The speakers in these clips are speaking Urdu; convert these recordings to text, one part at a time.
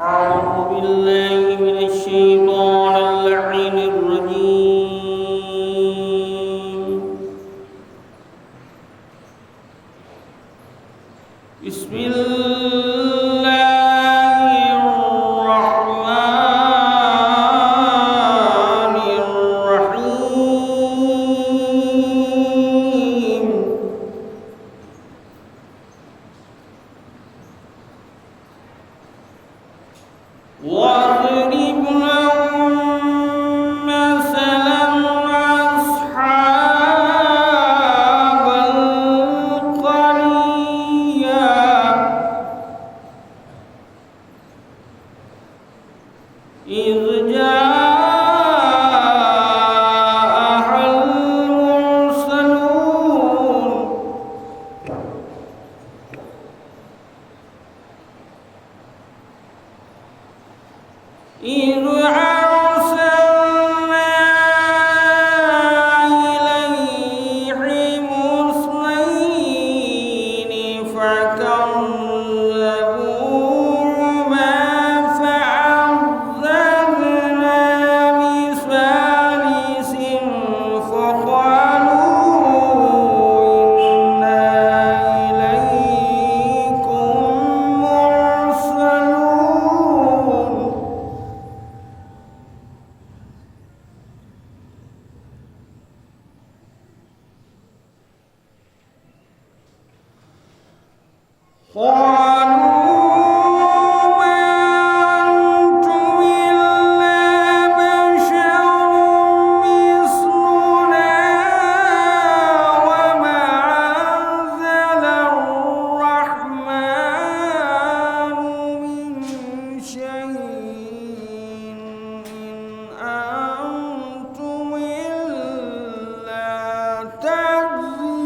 أعوذ بالله من الشيطان اللعين الرجيم. بسم الله الرحمن الرحيم. واضرب لهم مثلا أصحاب القرية إذ جاءها المرسلون إذ أرسلنا إليهم اثنين فكذبوهما فعززنا بثالث فقالوا إنا إليكم مرسلون. قالوا ما أنتم إلا بشر مثلنا وما أنزل الرحمن من شيء إن أنتم إلا تكذبون.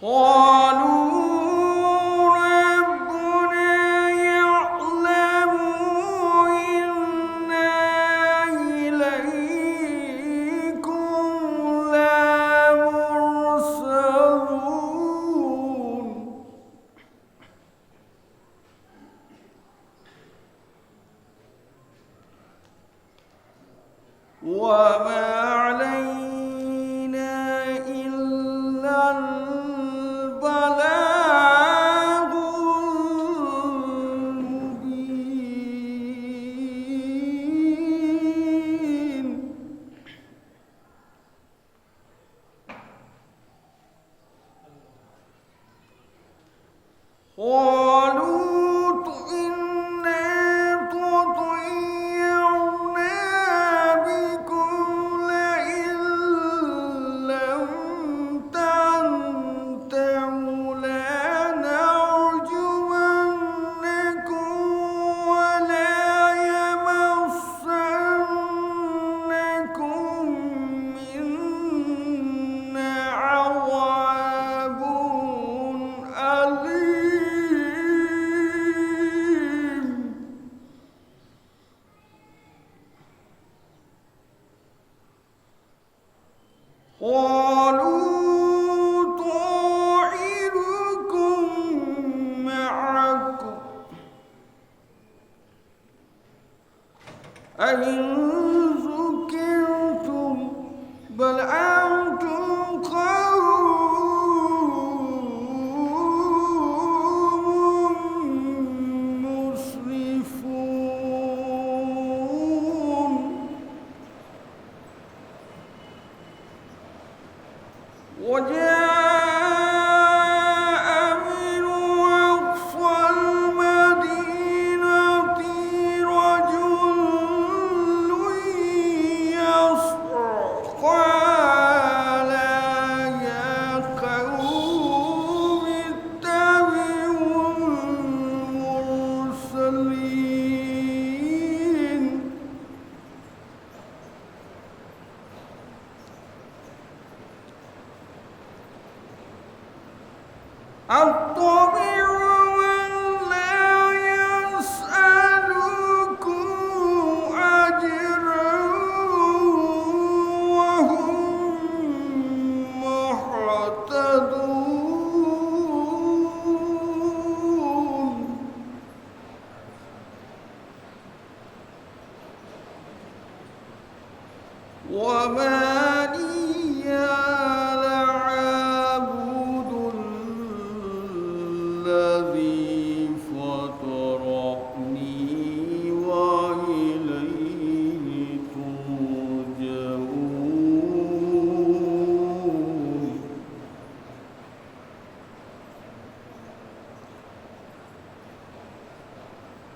قالوا ربنا يعلم إنا إليكم لمرسلون. وما علينا إلا البلاغ المبين. قالوا إنا تطيرنا بكم لئن لم تنتهوا لنرجمنكم ولا يمسنكم منا عذاب أليم. قالوا طائركم معكم أئن ذكرتم بل أنتم قوم مسرفون. وجاء من أقصى المدينة رجل الذي فطرني وإليه ترجعون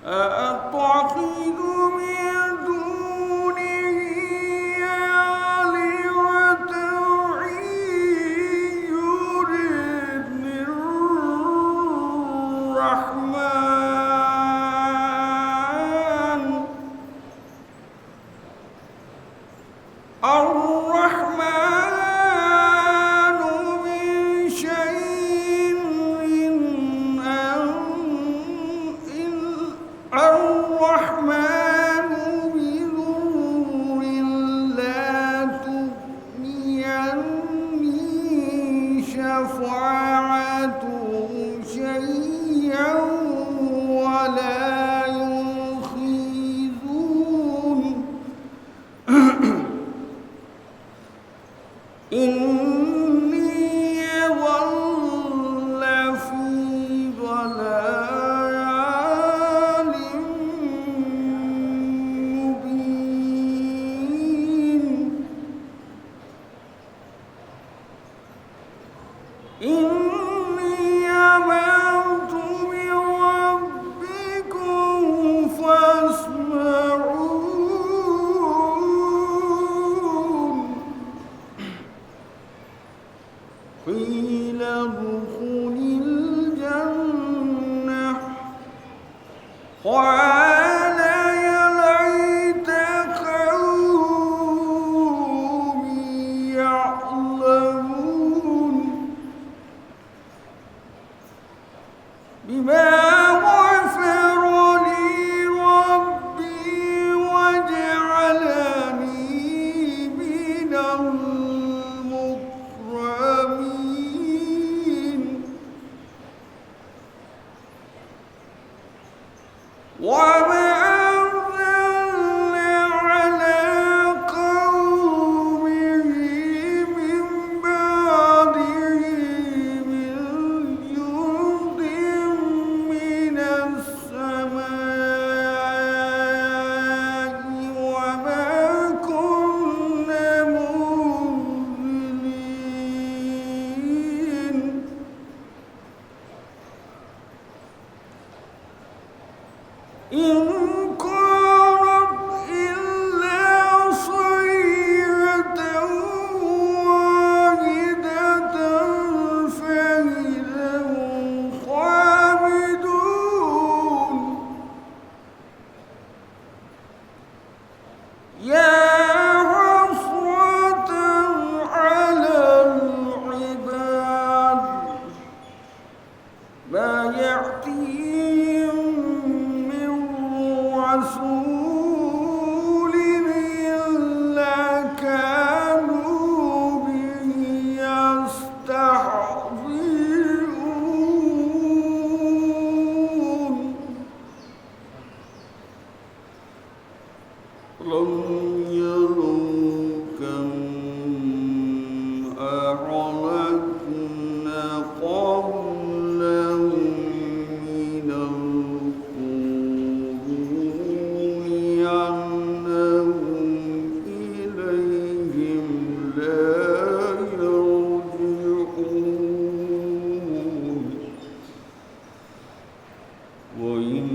أأتخذ من دونه آلهة إن يردني الرحمن من شيء إن الرحمن بضر لا تغني عني شفاعتهم شيئا ولا ينقذون إني ضل في ضلال مبين إني آمنت بربكم فاسمعون قيل ادخل الجنة قال يا ليت قومي يعلمون بما غفر لي ربي وجعلني من المكرمين وما أرسلنا على قومه من بعده من جند من السماء وما كنا منزلين إن كانت إلا صيحة واحدة فإذا هم خامدون يا حسرة على العباد ما يأتيهم من رسول إلا كانوا به يستهزئون لم يروا كم أهلكنا قبلهم من القرون أنهم إليهم لا يرجعون وإن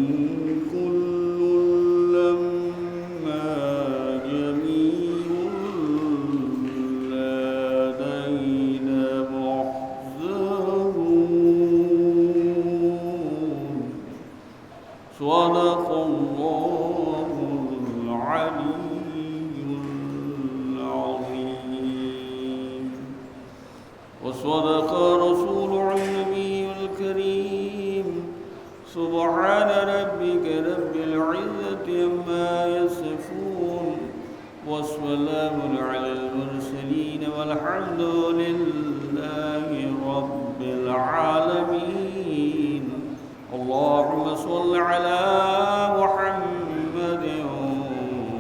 كل لما جميع لدينا محضرون صدق الله العلي العظيم وصدق رسوله النبي الكريم سبحان ربك رب العزة عما يصفون والسلام على المرسلين والحمد لله رب العالمين اللهم صل على محمد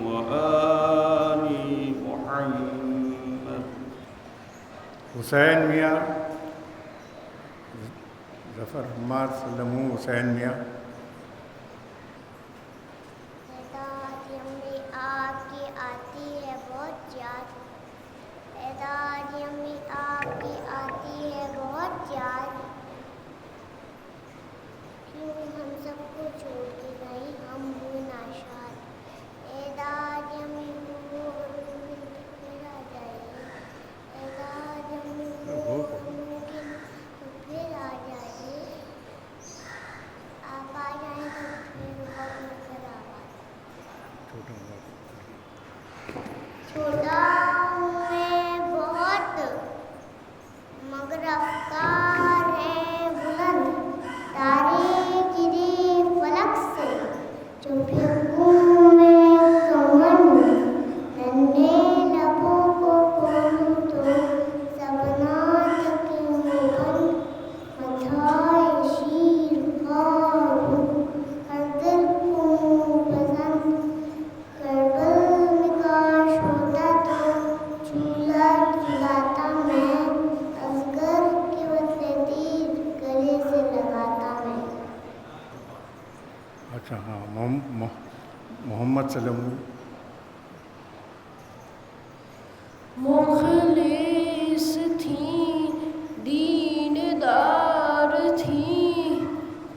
وآل محمد حسین میاں ظفر حماد سلمو حسین میاں. دادی امی آپ کی آتی ہے بہت یاد. دادی امی آپ کی آتی ہے بہت یاد. کیوں ہم سب کو چھوڑ کے گئی ہم ہوئے ناشاد. دادی امی کو پھر آ جائیے. دادی امی کو پھر آ جائیے. آپ آ جائیں تو پھر وقت میں پھر آواز. چھوٹا ہوں میں بہت مگر افکار ہے بلند. تاریخ گری فلک سے جو پھینکوں میں کمند. ننھے لبوں کو کھولوں تو سبنا تکیں ہوں بند. متاع شیر خوار ہوں ہر دل کو پسند. کربل میں کاش ہوتا تو چولہا جلاتا میں. اصغر کے بدلے تیر گلے سے لگاتا میں. اچھا ہاں محمد سلمو. مخلص تھیں دین دار تھیں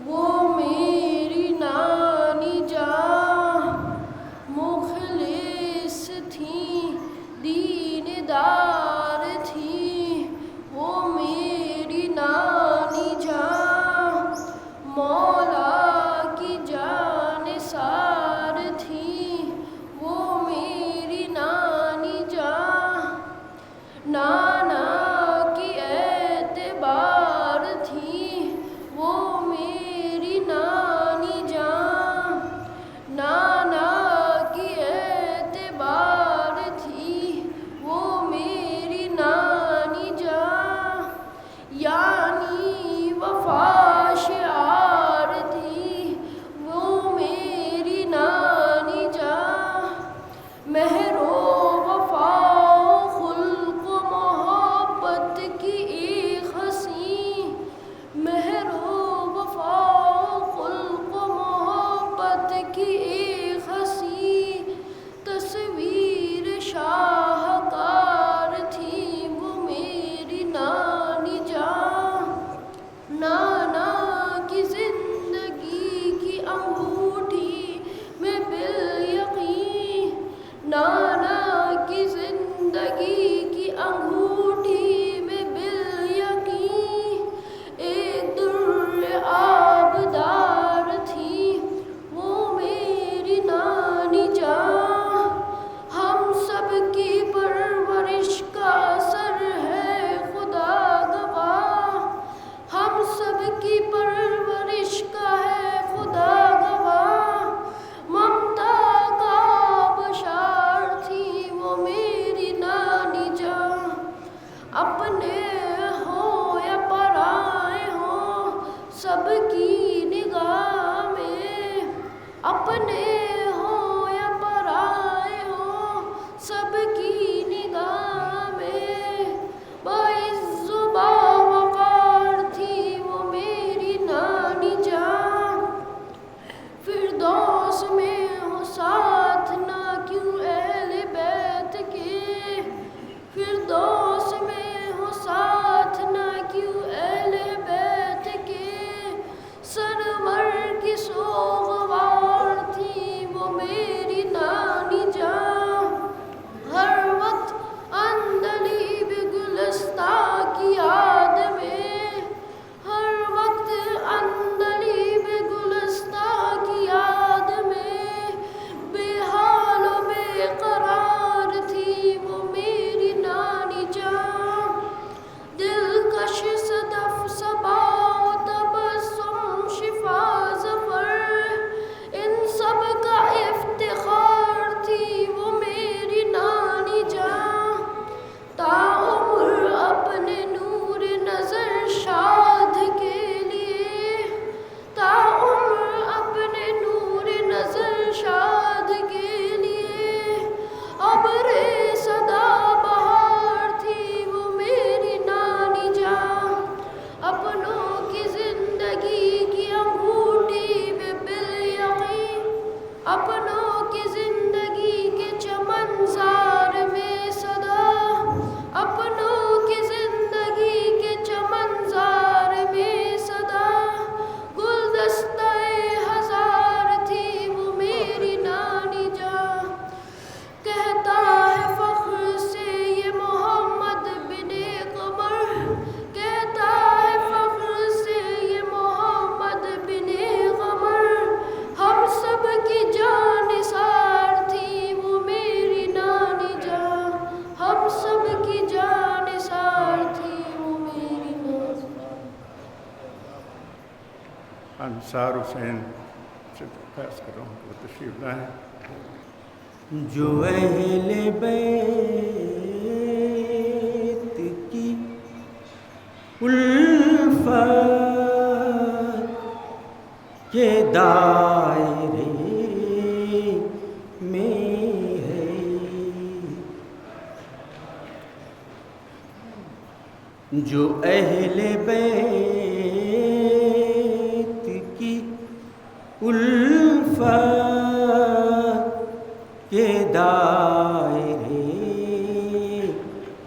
وہ میری نانی جان. مخلص تھیں دین دار تھیں وہ میری نانی جان. مولا کی جانثار تھیں وہ میری نانی جان. نانا کی اعتبار تھی وہ میری نانی جان. نانا کی اعتبار تھی وہ میری نانی جان. یعنی وفا شعار تھی وہ میری نانی جان. مہر و وفا خلق و محبت کی ایک حسین. مہر و وفا خلق و محبت کی ایک حسین تصویر شاہکار تھی وہ میری نانی جان. نانا کی زندگی کی انگوٹھی میں بالیقین. نانا کی زندگی کی انگوٹھی میں بالیقین ایک در آبدار تھی وہ میری نانی جان. ہم سب کی پرورش کا اثر ہے خدا گواہ. ہم سب کی پرورش کا ہے خدا گواہ. ممتا کا بشار تھی وہ میری نانی جان. اپنے ہوں یا پرائے ہوں سب کی نگاہ میں. اپنے ہوں یا پرائے ہوں سب کی نگاہ میں. باعزت و باوقار تھی وہ میری نانی جان. فردوس میں ہو ساتھ نہ کیوں اہل بیت کے. فردوس میں ہو ساتھ نہ کیوں اہل بیت کے. سرور کی سوگوار تھی انصار حسین سے درخواست کر رہا ہوں کہ وہ تشریف لائیں. جو اہل بیت کی الفت کے دائرے میں ہے، جو اہل بیت کی الفت کے دائرے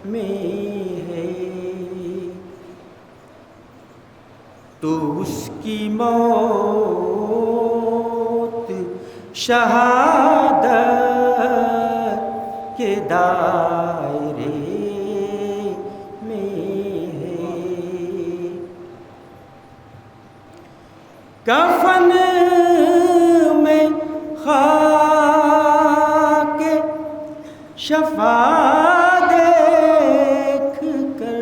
میں ہے، تو اس کی موت شہادت کے دائرے میں ہے، کفن میں خاک شفا دیکھ کر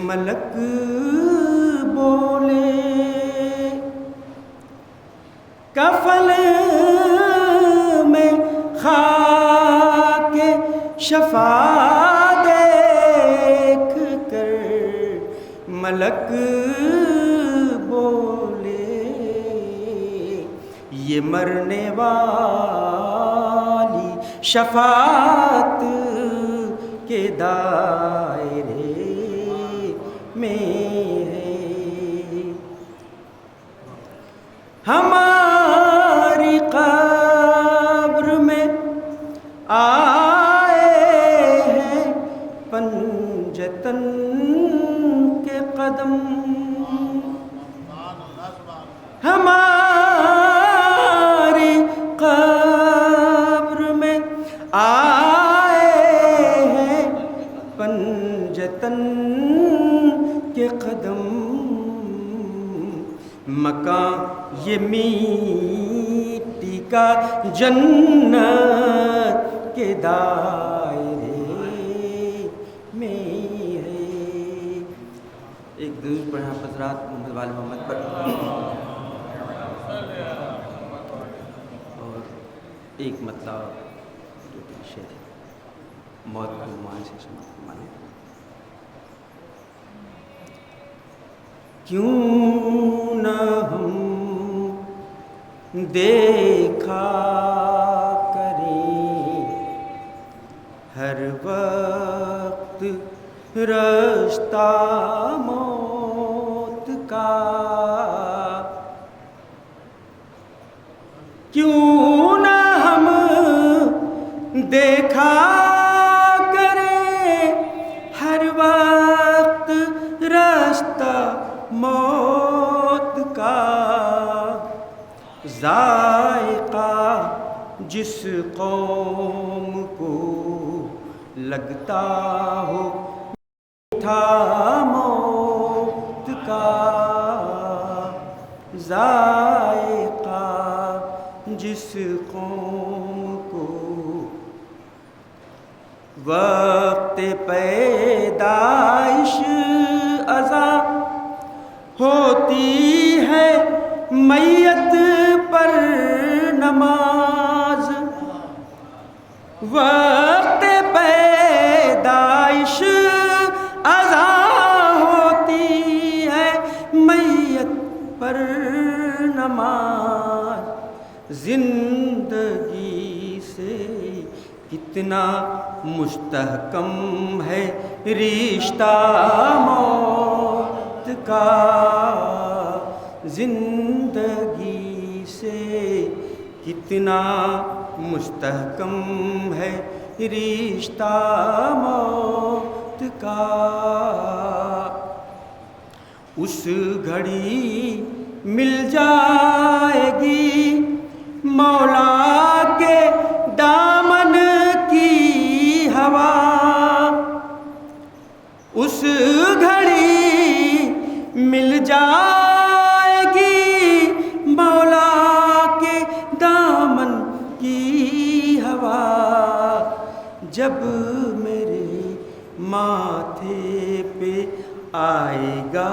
ملک بولے، کفن میں خاک شفا دیکھ کر ملک بولے، یہ مرنے والی شفاعت کے دائرے میں ہے، ہماری قبر میں آئے ہیں پنجتن کے قدم، ہماری قبر میں آئے ہیں پنجتن کے قدم، مکان یہ مٹی کا جنت کے دائرے میں ہے. ایک درود پڑھیں آپ حضرات محمد وال محمد پر، اور ایک مطلب جو پیچھے موت کو مان سے سماعت مانے. کیوں نہ ہم دیکھا کریں ہر وقت رستہ موت کا، کیوں نہ ہم دیکھا کریں ہر وقت رستہ موت کا، ذائقہ جس قوم کو لگتا ہو میٹھا موت کا، ذائقہ جس قوم کو وقت پیدائش ازاں ہوتی ہے میت پر نماز، وقت پیدائش ازاں ہوتی ہے میت پر نماز، زندگی سے کتنا مستحکم ہے رشتہ موت کا، زندگی سے کتنا مستحکم ہے رشتہ موت کا، اس گھڑی مل جائے گی مولا کے دامن کی ہوا، اس گھڑی مل جائے گی مولا کے دامن کی ہوا، جب میرے ماتھے پہ آئے گا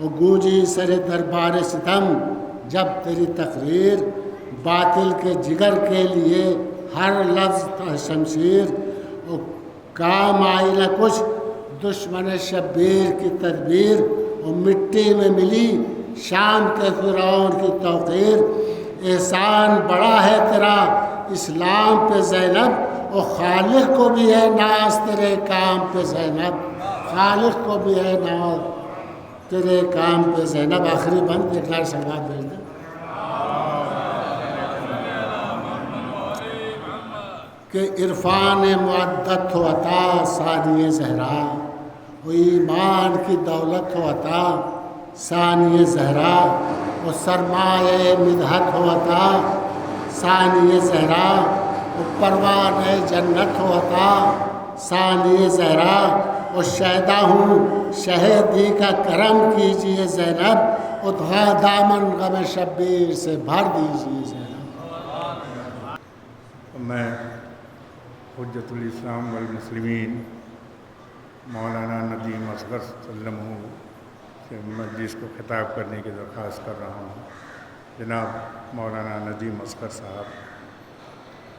گونجی سر دربار ستم جب تیری تقریر، باطل کے جگر کے لیے ہر لفظ تھا شمشیر، کام آئی نہ کچھ دشمن شبیر کی تدبیر، مٹی میں ملی شام کے فرعون کی توقیر، احسان بڑا ہے تیرا اسلام پہ زینب، خالق کو بھی ہے ناز تیرے کام پہ زینب، خالق کو بھی ہے ناز تیرے کام پہ زینب۔ آخری بند ایک لائن سلوات بھیج دیں۔ کہ عرفان معدت ہو عطا ثانی زہرا، وہ ایمان کی دولت ہو عطا ثانی زہرا، وہ سرمایہ مدحت ہو عطا ثانی زہرا، وہ پروان جنت ہو عطا ثانی زہرا، وہ شہدا ہوں شہدی کا کرم کیجئے زینب، اتھا دامن غم شبیر سے بھر دیجئے زینب۔ میں حجت الاسلام والمسلمین مولانا ندیم اصغر سلم سے مجلس کو خطاب کرنے کی درخواست کر رہا ہوں۔ جناب مولانا ندیم اصغر صاحب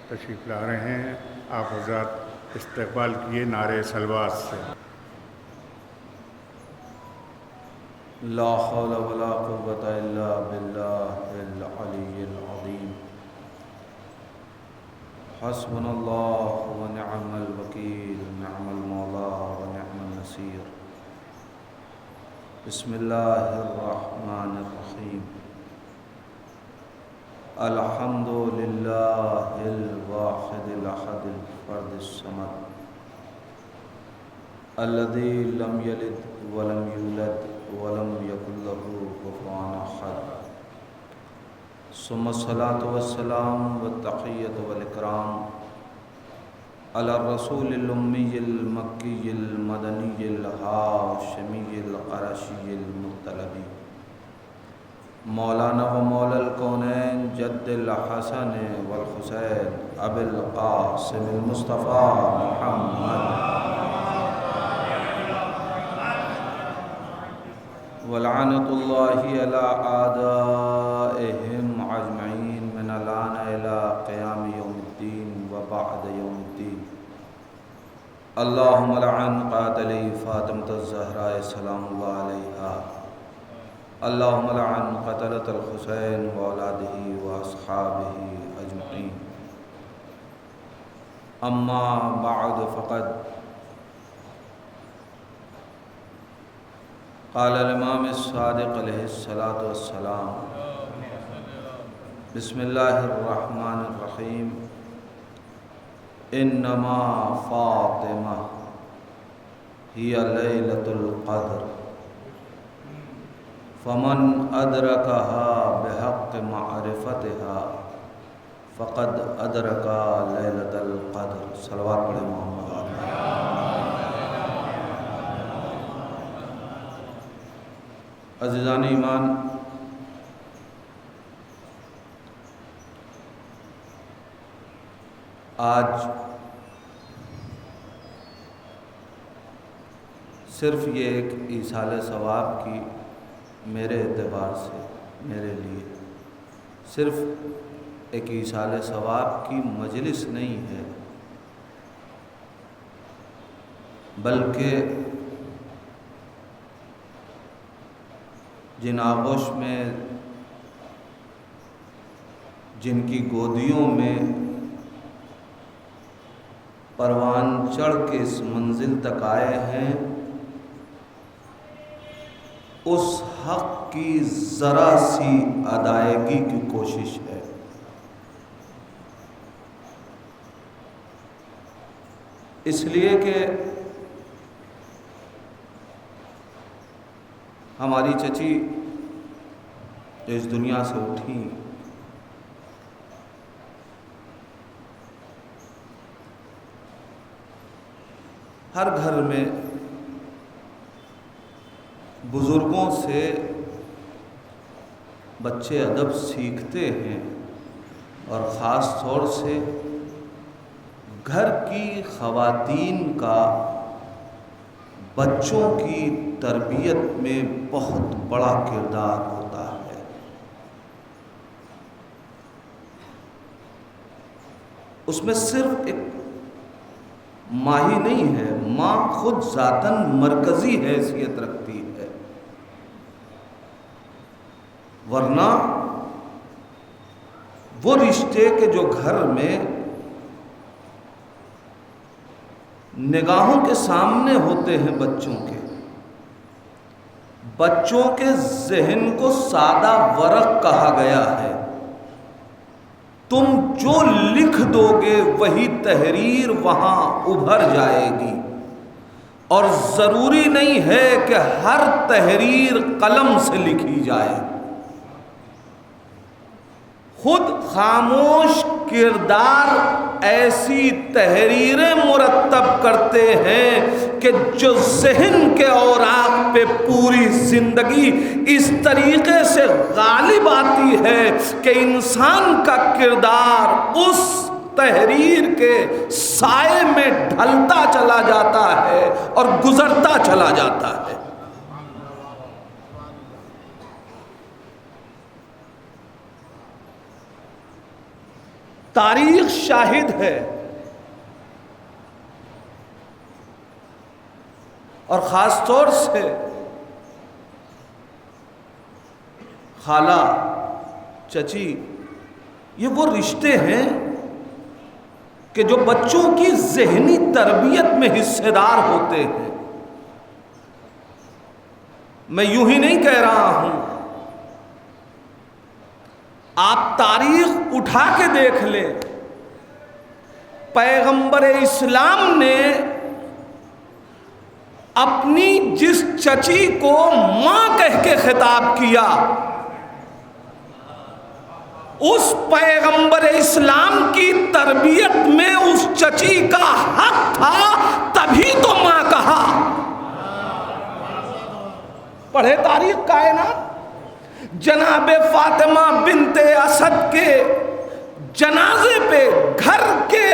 تشریف لا رہے ہیں، آپ حضرات استقبال کیے نعرے سلوات سے۔ لا حول ولا قوة الا باللہ العلی العظیم، حسبنا اللہ ونعم الوکیل، نعم المولا ونعم النصیر۔ بسم اللہ الرحمن الرحیم، الحمد للہ الواحد الاحد الفرد الصمد، الذی لم یلد ولم یولد ولم یکن له کفوا احد، ثم الصلاة والسلام والتحیۃ والاکرام علی الرسول الامی المکی المدنی الہاشمی القرشی المطلبی، مولانا و مولا الکونین جد الحسن والحسین ابی القاسم المصطفیٰ محمد، ولعنت اللہ علی اعدائہم اجمعین من الآن الی قیام یوم الدین و بعد یوم الدین۔ اللہم لعن قاتلی فاطمة الزہراء سلام اللہ علیہا، اللہم لعن قتلۃ الحسین و اولادہ و اصحابہ اجمعین۔ اما بعد فقد قال الامام الصادق علیہ الصلاۃ والسلام، بسم اللہ الرحمن الرحیم، انما فاطمہ ہی لیلۃ القدر، فمن ادرکها بحق معرفتها فقد ادرک لیلۃ القدر۔ صلوات پڑھیں محمد علیہ۔ عزیزان ایمان، آج صرف یہ ایک ایصال ثواب کی میرے اعتبار سے میرے لیے صرف ایک ایصال ثواب کی مجلس نہیں ہے، بلکہ جن آغوش میں جن کی گودیوں میں پروان چڑھ کے اس منزل تک آئے ہیں، اس حق کی ذرا سی ادائیگی کی کوشش ہے۔ اس لیے کہ ہماری چچی جو اس دنیا سے اٹھی، ہر گھر میں بزرگوں سے بچے ادب سیکھتے ہیں، اور خاص طور سے گھر کی خواتین کا بچوں کی تربیت میں بہت بڑا کردار ہوتا ہے۔ اس میں صرف ایک ماں ہی نہیں ہے، ماں خود ذاتاً مرکزی حیثیت رکھتی ہے، ورنہ وہ رشتے کے جو گھر میں نگاہوں کے سامنے ہوتے ہیں بچوں کے ذہن کو سادہ ورق کہا گیا ہے۔ تم جو لکھ دو گے وہی تحریر وہاں ابھر جائے گی، اور ضروری نہیں ہے کہ ہر تحریر قلم سے لکھی جائے۔ خود خاموش کردار ایسی تحریریں مرتب کرتے ہیں کہ جو ذہن کے اوراق پہ پوری زندگی اس طریقے سے غالب آتی ہے کہ انسان کا کردار اس تحریر کے سائے میں ڈھلتا چلا جاتا ہے اور گزرتا چلا جاتا ہے۔ تاریخ شاہد ہے، اور خاص طور سے خالہ، چچی، یہ وہ رشتے ہیں کہ جو بچوں کی ذہنی تربیت میں حصے دار ہوتے ہیں۔ میں یوں ہی نہیں کہہ رہا ہوں، آپ تاریخ اٹھا کے دیکھ لیں، پیغمبر اسلام نے اپنی جس چچی کو ماں کہہ کے خطاب کیا، اس پیغمبر اسلام کی تربیت میں اس چچی کا حق تھا، تبھی تو ماں کہا۔ پڑھے تاریخ کائنات، جناب فاطمہ بنت اسد کے جنازے پہ گھر کے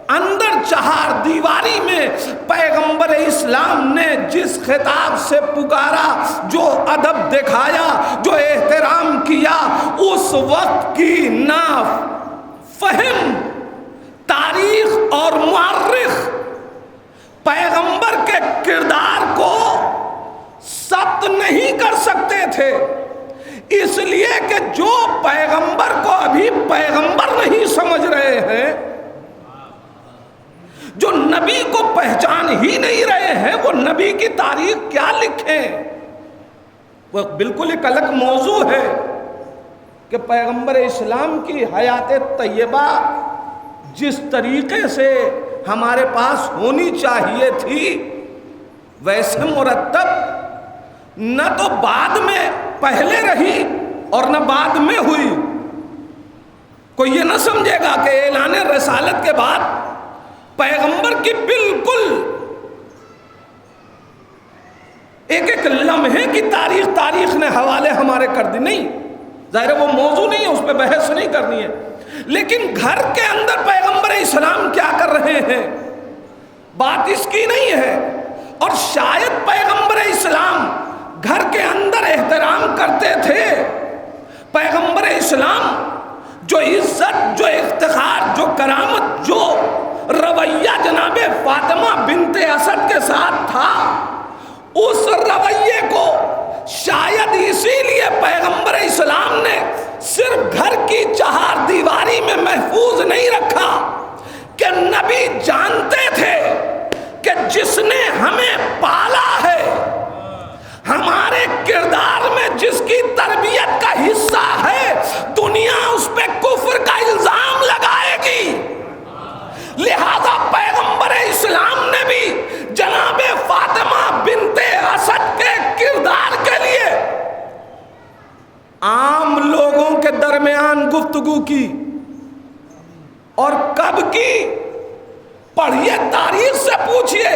اندر چہار دیواری میں پیغمبر اسلام نے جس خطاب سے پکارا، جو ادب دکھایا، جو احترام کیا، اس وقت کی نہ فہم تاریخ اور مورخ پیغمبر کے کردار کو ثبت نہیں کر سکتے تھے، اس لیے کہ جو پیغمبر کو ابھی پیغمبر نہیں سمجھ رہے ہیں، جو نبی کو پہچان ہی نہیں رہے ہیں، وہ نبی کی تاریخ کیا لکھیں؟ وہ بالکل ایک الگ موضوع ہے کہ پیغمبر اسلام کی حیات طیبہ جس طریقے سے ہمارے پاس ہونی چاہیے تھی، ویسے مرتب نہ تو بعد میں پہلے رہی اور نہ بعد میں ہوئی۔ کوئی یہ نہ سمجھے گا کہ اعلان رسالت کے بعد پیغمبر کی بالکل ایک ایک لمحے کی تاریخ نے حوالے ہمارے کر دی، نہیں، ظاہر وہ موضوع نہیں ہے، اس پہ بحث نہیں کرنی ہے، لیکن گھر کے اندر پیغمبر اسلام کیا کر رہے ہیں بات اس کی نہیں ہے۔ اور شاید پیغمبر اسلام گھر کے اندر احترام کرتے تھے، پیغمبر اسلام جو عزت، جو افتخار، جو کرامت، جو رویہ جناب فاطمہ بنت اسد کے ساتھ تھا، اس رویے کو شاید اسی لیے پیغمبر اسلام نے صرف گھر کی چہار دیواری میں محفوظ نہیں رکھا، کہ نبی جانتے تھے کہ جس نے ہمیں پالا ہے، ہمارے کردار میں جس کی تربیت کا حصہ ہے، دنیا اس پہ کفر کا الزام لگائے گی، لہذا پیغمبر اسلام نے بھی جناب فاطمہ بنت اسد کے کردار کے لیے عام لوگوں کے درمیان گفتگو کی، اور کب کی؟ پڑھیے تاریخ سے پوچھئے،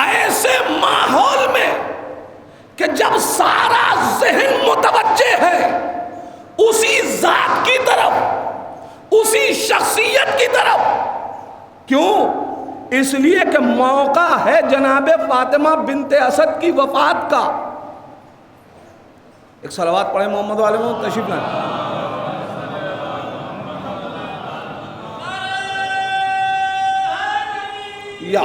ایسے ماحول میں کہ جب سارا ذہن متوجہ ہے اسی ذات کی طرف، اسی شخصیت کی طرف، کیوں اس لیے کہ موقع ہے جناب فاطمہ بنت اسد کی وفات کا. ایک صلوات پڑھیں محمد والے میں تشریف لائیں. یا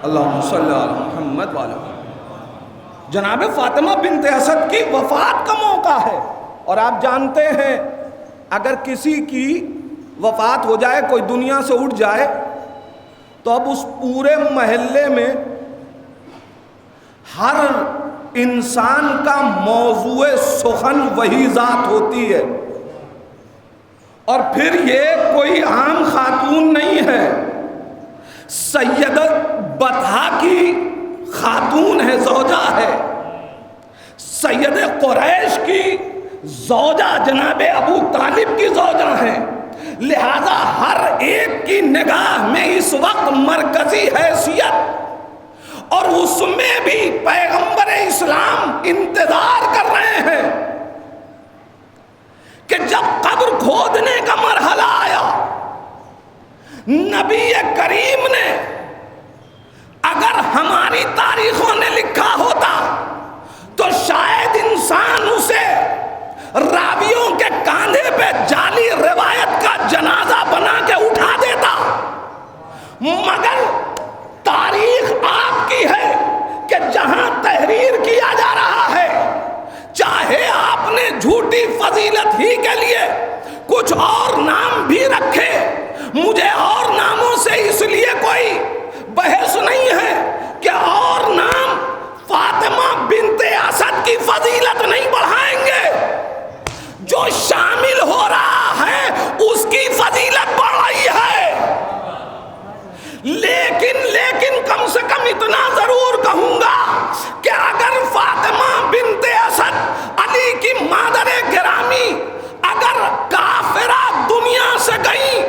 اللہم صلی علی محمد والے. جناب فاطمہ بنت اسد کی وفات کا موقع ہے. اور آپ جانتے ہیں اگر کسی کی وفات ہو جائے, کوئی دنیا سے اٹھ جائے, تو اب اس پورے محلے میں ہر انسان کا موضوع سخن وہی ذات ہوتی ہے. اور پھر یہ کوئی عام خاتون نہیں ہے, سید بطحہ کی خاتون ہے, زوجہ ہے, سید قریش کی زوجہ جناب ابو طالب کی زوجہ ہیں. لہذا ہر ایک کی نگاہ میں اس وقت مرکزی حیثیت, اور اس میں بھی پیغمبر اسلام انتظار کر رہے ہیں کہ جب قبر کھودنے کا مرحلہ آیا, نبی کریم نے اگر ہماری تاریخوں نے لکھا ہوتا تو شاید انسان اسے راویوں کے کاندھے پہ جعلی روایت کا جنازہ بنا کے اٹھا دیتا. مگر تاریخ آپ کی ہے کہ جہاں تحریر کیا جا رہا ہے, چاہے آپ نے جھوٹی فضیلت ہی کے لیے کچھ اور نام بھی رکھے, مجھے اور ناموں سے اس لیے کوئی بحث نہیں ہے کہ اور نام فاطمہ بنت اسد کی فضیلت نہیں بڑھائیں گے. جو شامل ہو رہا ہے اس کی فضیلت بڑھ رہی ہے. لیکن کم سے کم اتنا ضرور کہوں گا کہ اگر فاطمہ بنت اسد علی کی مادر گرامی اگر کافرہ دنیا سے گئی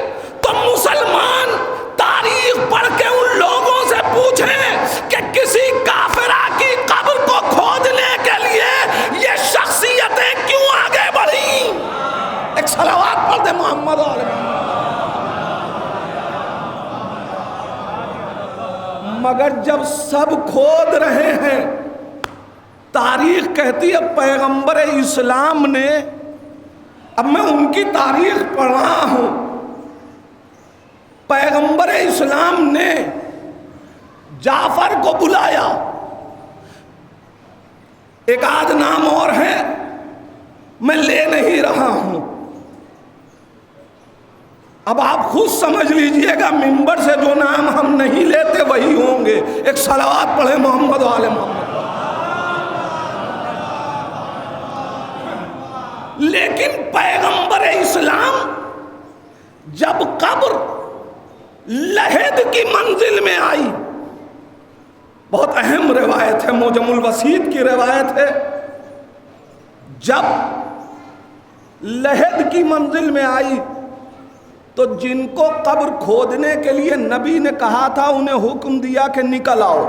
تو مسلمان تاریخ پڑھ کے ان لوگوں سے پوچھیں کہ کسی کافرہ کی قبر کو کھودنے کے لیے یہ شخصیتیں کیوں آگے بڑھیں. ایک صلوات پڑھ دے محمد علیہ. مگر جب سب کھود رہے ہیں, تاریخ کہتی ہے پیغمبر اسلام نے, اب میں ان کی تاریخ پڑھ رہا ہوں, پیغمبر اسلام نے جعفر کو بلایا, ایک آدھ نام اور ہے میں لے نہیں رہا ہوں, اب آپ خود سمجھ لیجئے گا ممبر سے جو نام ہم نہیں لیتے وہی ہوں گے. ایک صلوات پڑھیں محمد والے محمد. لیکن پیغمبر اسلام جب قبر لحد کی منزل میں آئی, بہت اہم روایت ہے, موجم الوسیط کی روایت ہے, جب لحد کی منزل میں آئی تو جن کو قبر کھودنے کے لیے نبی نے کہا تھا انہیں حکم دیا کہ نکل آؤ,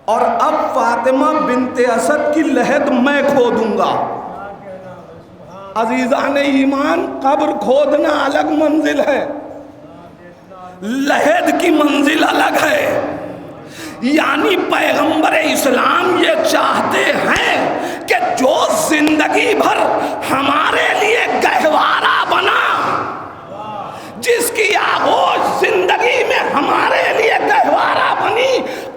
اور اب فاطمہ بنت اسد کی لحد میں کھودوں گا. عزیزان ایمان, قبر کھودنا الگ منزل ہے, لحد کی منزل الگ ہے. یعنی پیغمبر اسلام یہ چاہتے ہیں کہ جو زندگی بھر ہمارے لیے گہوارہ بنا, جس کی آغوش زندگی میں ہمارے لیے گہوارہ بنی,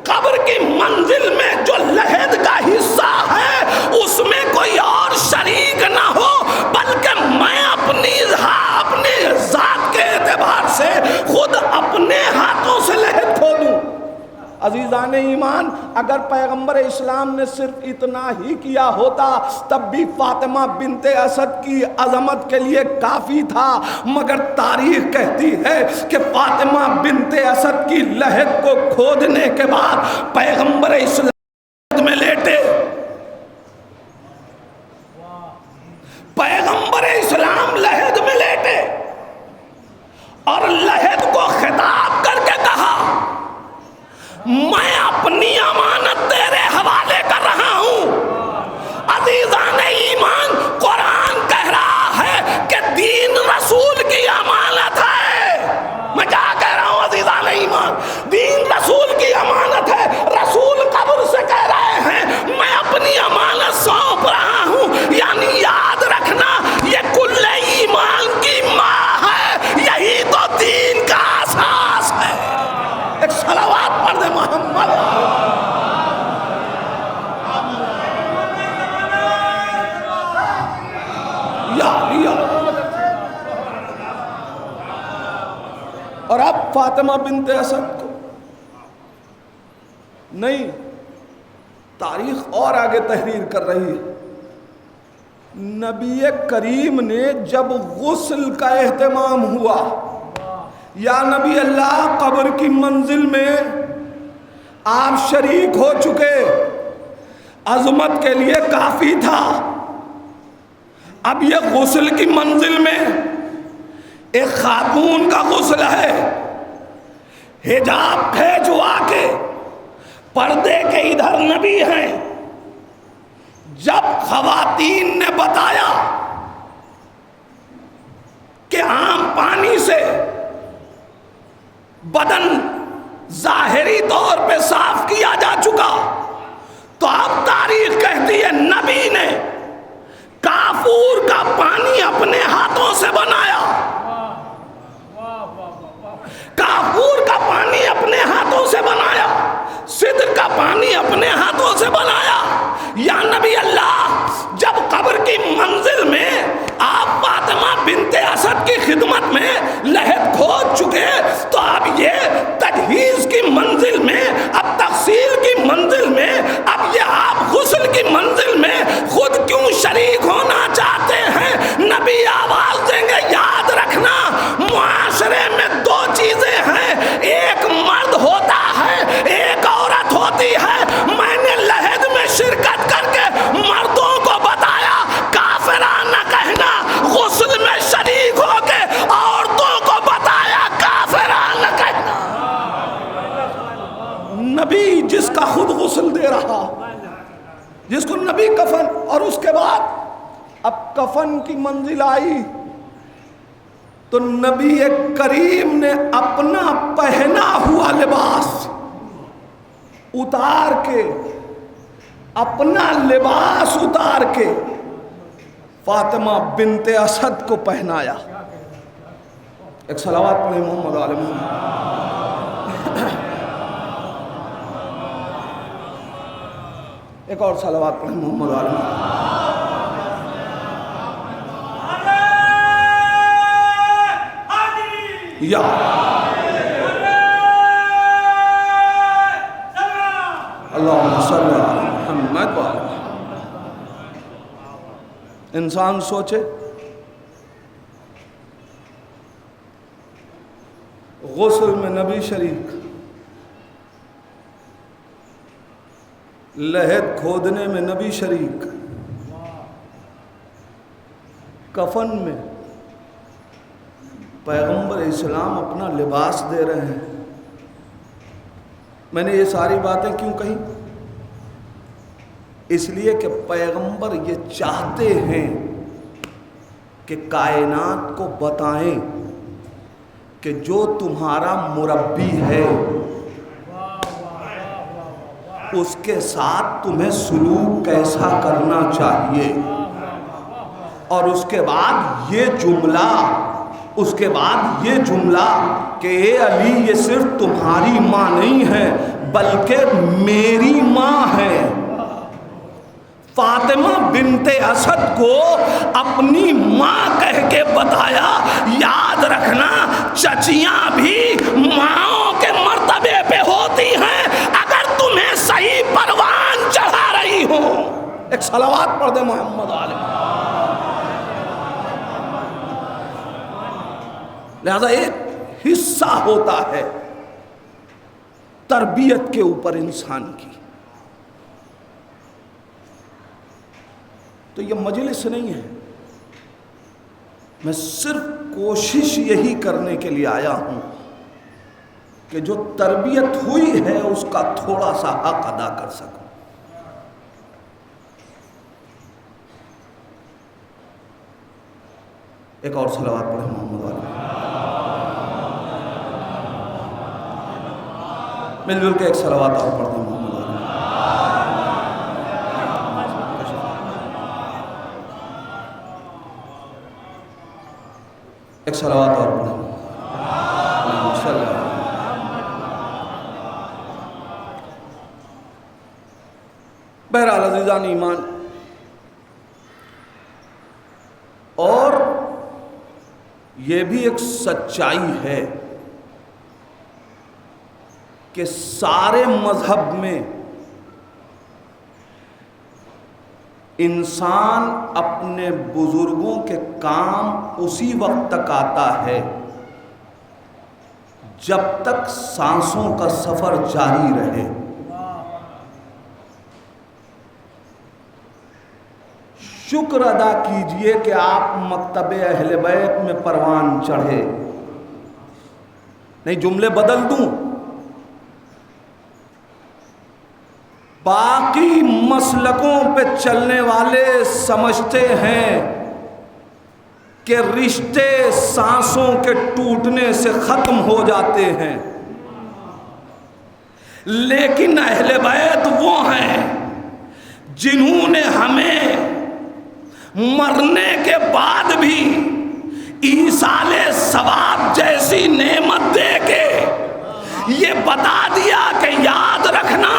قبر کی منزل میں جو لحد کا حصہ ہے اس میں کوئی اور شریک نہ ہو, بلکہ میں اپنی ذات کے اعتبار سے خود اپنے ہاتھوں سے لحد کھودوں. عزیزان ایمان, اگر پیغمبر اسلام نے صرف اتنا ہی کیا ہوتا تب بھی فاطمہ بنت اسد کی عظمت کے لیے کافی تھا. مگر تاریخ کہتی ہے کہ فاطمہ بنت اسد کی لحد کو کھودنے کے بعد پیغمبر اسلام میں لیٹے, پیغمبر اسلام لحد میں لیٹے اور لحد کو خطاب کر کے کہا میں اپنی امانت تیرے حوالے کر رہا ہوں. عزیزان ایمان, قرآن کہہ رہا ہے کہ دین رسول کی امانت فاطمہ بنت اسد کو؟ نہیں، تاریخ اور آگے تحریر کر رہی ہے۔ نبی کریم نے جب غسل کا اہتمام ہوا، یا نبی اللہ قبر کی منزل میں آپ شریک ہو چکے، عظمت کے لیے کافی تھا۔ اب یہ غسل کی منزل میں ایک خاتون کا غسل ہے، حجاب کھینچوا کے پردے کے ادھر نبی ہیں۔ جب خواتین نے بتایا کہ عام پانی سے بدن ظاہری طور پہ صاف کیا جا چکا، تو اب تاریخ کہتی ہے نبی نے کافور کا پانی اپنے ہاتھوں سے بنایا، کافور کا پانی اپنے ہاتھوں سے بنایا، سدر کا پانی اپنے ہاتھوں سے بنایا۔ یا نبی اللہ، جب قبر کی منزل میں آپ فاطمہ بنت اسد کی خدمت میں لحد کھود چکے، تو اب یہ تجہیز کی منزل میں، اب تغسیل کی منزل میں، اب یہ آپ غسل کی منزل میں خود کیوں شریک ہونا چاہتے ہیں؟ نبی آواز دیں گے، یاد رکھنا معاشرے میں دو چیزیں ہیں، ایک مرد ہوتا ہے، ایک عورت ہوتی ہے۔ میں نے لحد میں شرکت کر کے مردوں کو بتایا کافرانہ کہنا، غسل میں شریک ہو کے عورتوں کو بتایا کافرانہ کہنا۔ نبی جس کا خود غسل دے رہا، جس کو نبی کفن، اور اس کے بعد اب کفن کی منزل آئی تو نبی کریم نے اپنا پہنا ہوا لباس اتار کے، اپنا لباس اتار کے فاطمہ بنت اسد کو پہنایا۔ ایک صلوات پڑھیں محمد علیہ محمد، ایک اور صلوات پڑھیں محمد علیہ محمد۔ یا اللہم صلی علی محمد وعلی محمد۔ انسان سوچے، غسل میں نبی شریک، لحد کھودنے میں نبی شریک، کفن میں پیغمبر اسلام اپنا لباس دے رہے ہیں۔ میں نے یہ ساری باتیں کیوں کہی؟ اس لیے کہ پیغمبر یہ چاہتے ہیں کہ کائنات کو بتائیں کہ جو تمہارا مربی ہے اس کے ساتھ تمہیں سلوک کیسا کرنا چاہیے، اور اس کے بعد یہ جملہ کہ اے علی یہ صرف تمہاری ماں نہیں ہے بلکہ میری ماں ہے۔ فاطمہ بنت اسد کو اپنی ماں کہہ کے بتایا۔ یاد رکھنا چچیاں بھی ماں کے مرتبے پہ ہوتی ہیں اگر تمہیں صحیح پروان چڑھا رہی ہوں۔ ایک صلوات پڑھ دے محمد علیہ۔ لہذا ایک حصہ ہوتا ہے تربیت کے اوپر انسان کی، تو یہ مجلس نہیں ہے، میں صرف کوشش یہی کرنے کے لیے آیا ہوں کہ جو تربیت ہوئی ہے اس کا تھوڑا سا حق ادا کر سکوں۔ ایک اور صلوات پڑھیں محمد علیہ۔ مل جل کے ایک صلوات اور پڑھتے ہیں محمد علیہ۔ ایک صلوات اور پڑھیں۔ بہرحال عزیزان ایمان، اور یہ بھی ایک سچائی ہے کہ سارے مذہب میں انسان اپنے بزرگوں کے کام اسی وقت تک آتا ہے جب تک سانسوں کا سفر جاری رہے. شکر ادا کیجئے کہ آپ مکتب اہل بیت میں پروان چڑھے. نہیں جملے بدل دوں، باقی مسلکوں پہ چلنے والے سمجھتے ہیں کہ رشتے سانسوں کے ٹوٹنے سے ختم ہو جاتے ہیں، لیکن اہل بیت وہ ہیں جنہوں نے ہمیں مرنے کے بعد بھی ایصال ثواب جیسی نعمت دے کے یہ بتا دیا کہ یاد رکھنا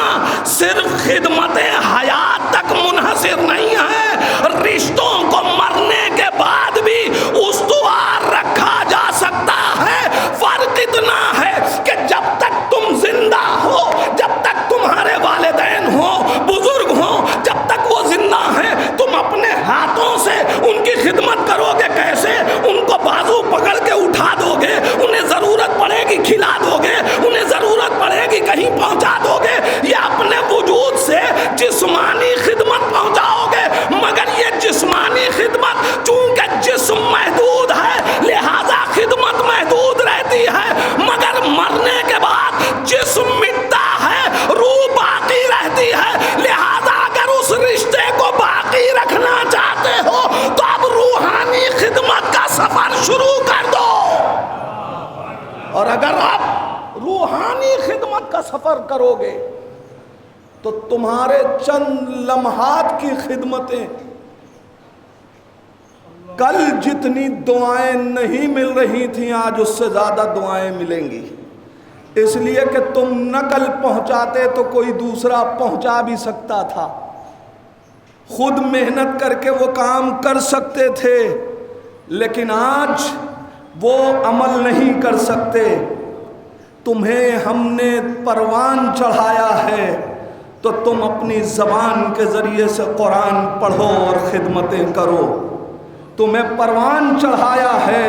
صرف خدمت حیات تک منحصر نہیں ہے، رشتوں کو مرنے کے بعد بھی استوار رکھا جا سکتا ہے. فرق اتنا ہے کہ جب تک تم زندہ ہو، جب تک تمہارے والدین ہو، بزرگ ہو، جب تک وہ زندہ ہیں، تم اپنے ہاتھوں سے ان کی خدمت کرو گے. کیسے؟ ان کو بازو پکڑ کے اٹھا دو گے، انہیں ضرورت پڑے گی کھلا دو گے، انہیں ضرورت پڑے گی کہیں پہنچا دو گے، یا اپنے وجود سے جسمانی خدمت پہنچاؤ گے. مگر یہ جسمانی خدمت چونکہ جسم محدود ہے لہذا خدمت محدود رہتی ہے، مگر مرنے کے بعد جسم مٹتا ہے، روح باقی رہتی ہے. لہذا اگر اس رشتے کو باقی رکھنا چاہتے ہو تو اب روحانی خدمت کا سفر شروع کر دو. اور اگر آپ روحانی خدمت کا سفر کرو گے تو تمہارے چند لمحات کی خدمتیں کل جتنی دعائیں نہیں مل رہی تھیں آج اس سے زیادہ دعائیں ملیں گی. اس لیے کہ تم نقل پہنچاتے تو کوئی دوسرا پہنچا بھی سکتا تھا، خود محنت کر کے وہ کام کر سکتے تھے، لیکن آج وہ عمل نہیں کر سکتے. تمہیں ہم نے پروان چڑھایا ہے تو تم اپنی زبان کے ذریعے سے قرآن پڑھو اور خدمتیں کرو. تمہیں پروان چڑھایا ہے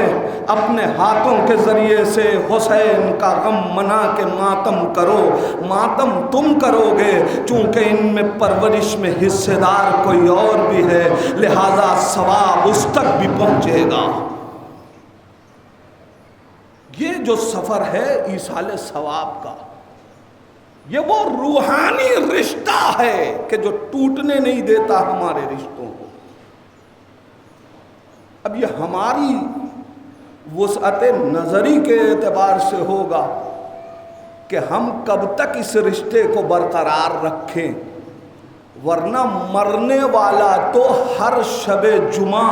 اپنے ہاتھوں کے ذریعے سے حسین کا غم منا کے ماتم کرو. ماتم تم کرو گے چونکہ ان میں پرورش میں حصے دار کوئی اور بھی ہے، لہذا ثواب اس تک بھی پہنچے گا. یہ جو سفر ہے ایصال ثواب کا، یہ وہ روحانی رشتہ ہے کہ جو ٹوٹنے نہیں دیتا ہمارے رشتوں کو. اب یہ ہماری وسعت نظری کے اعتبار سے ہوگا کہ ہم کب تک اس رشتے کو برقرار رکھیں، ورنہ مرنے والا تو ہر شب جمعہ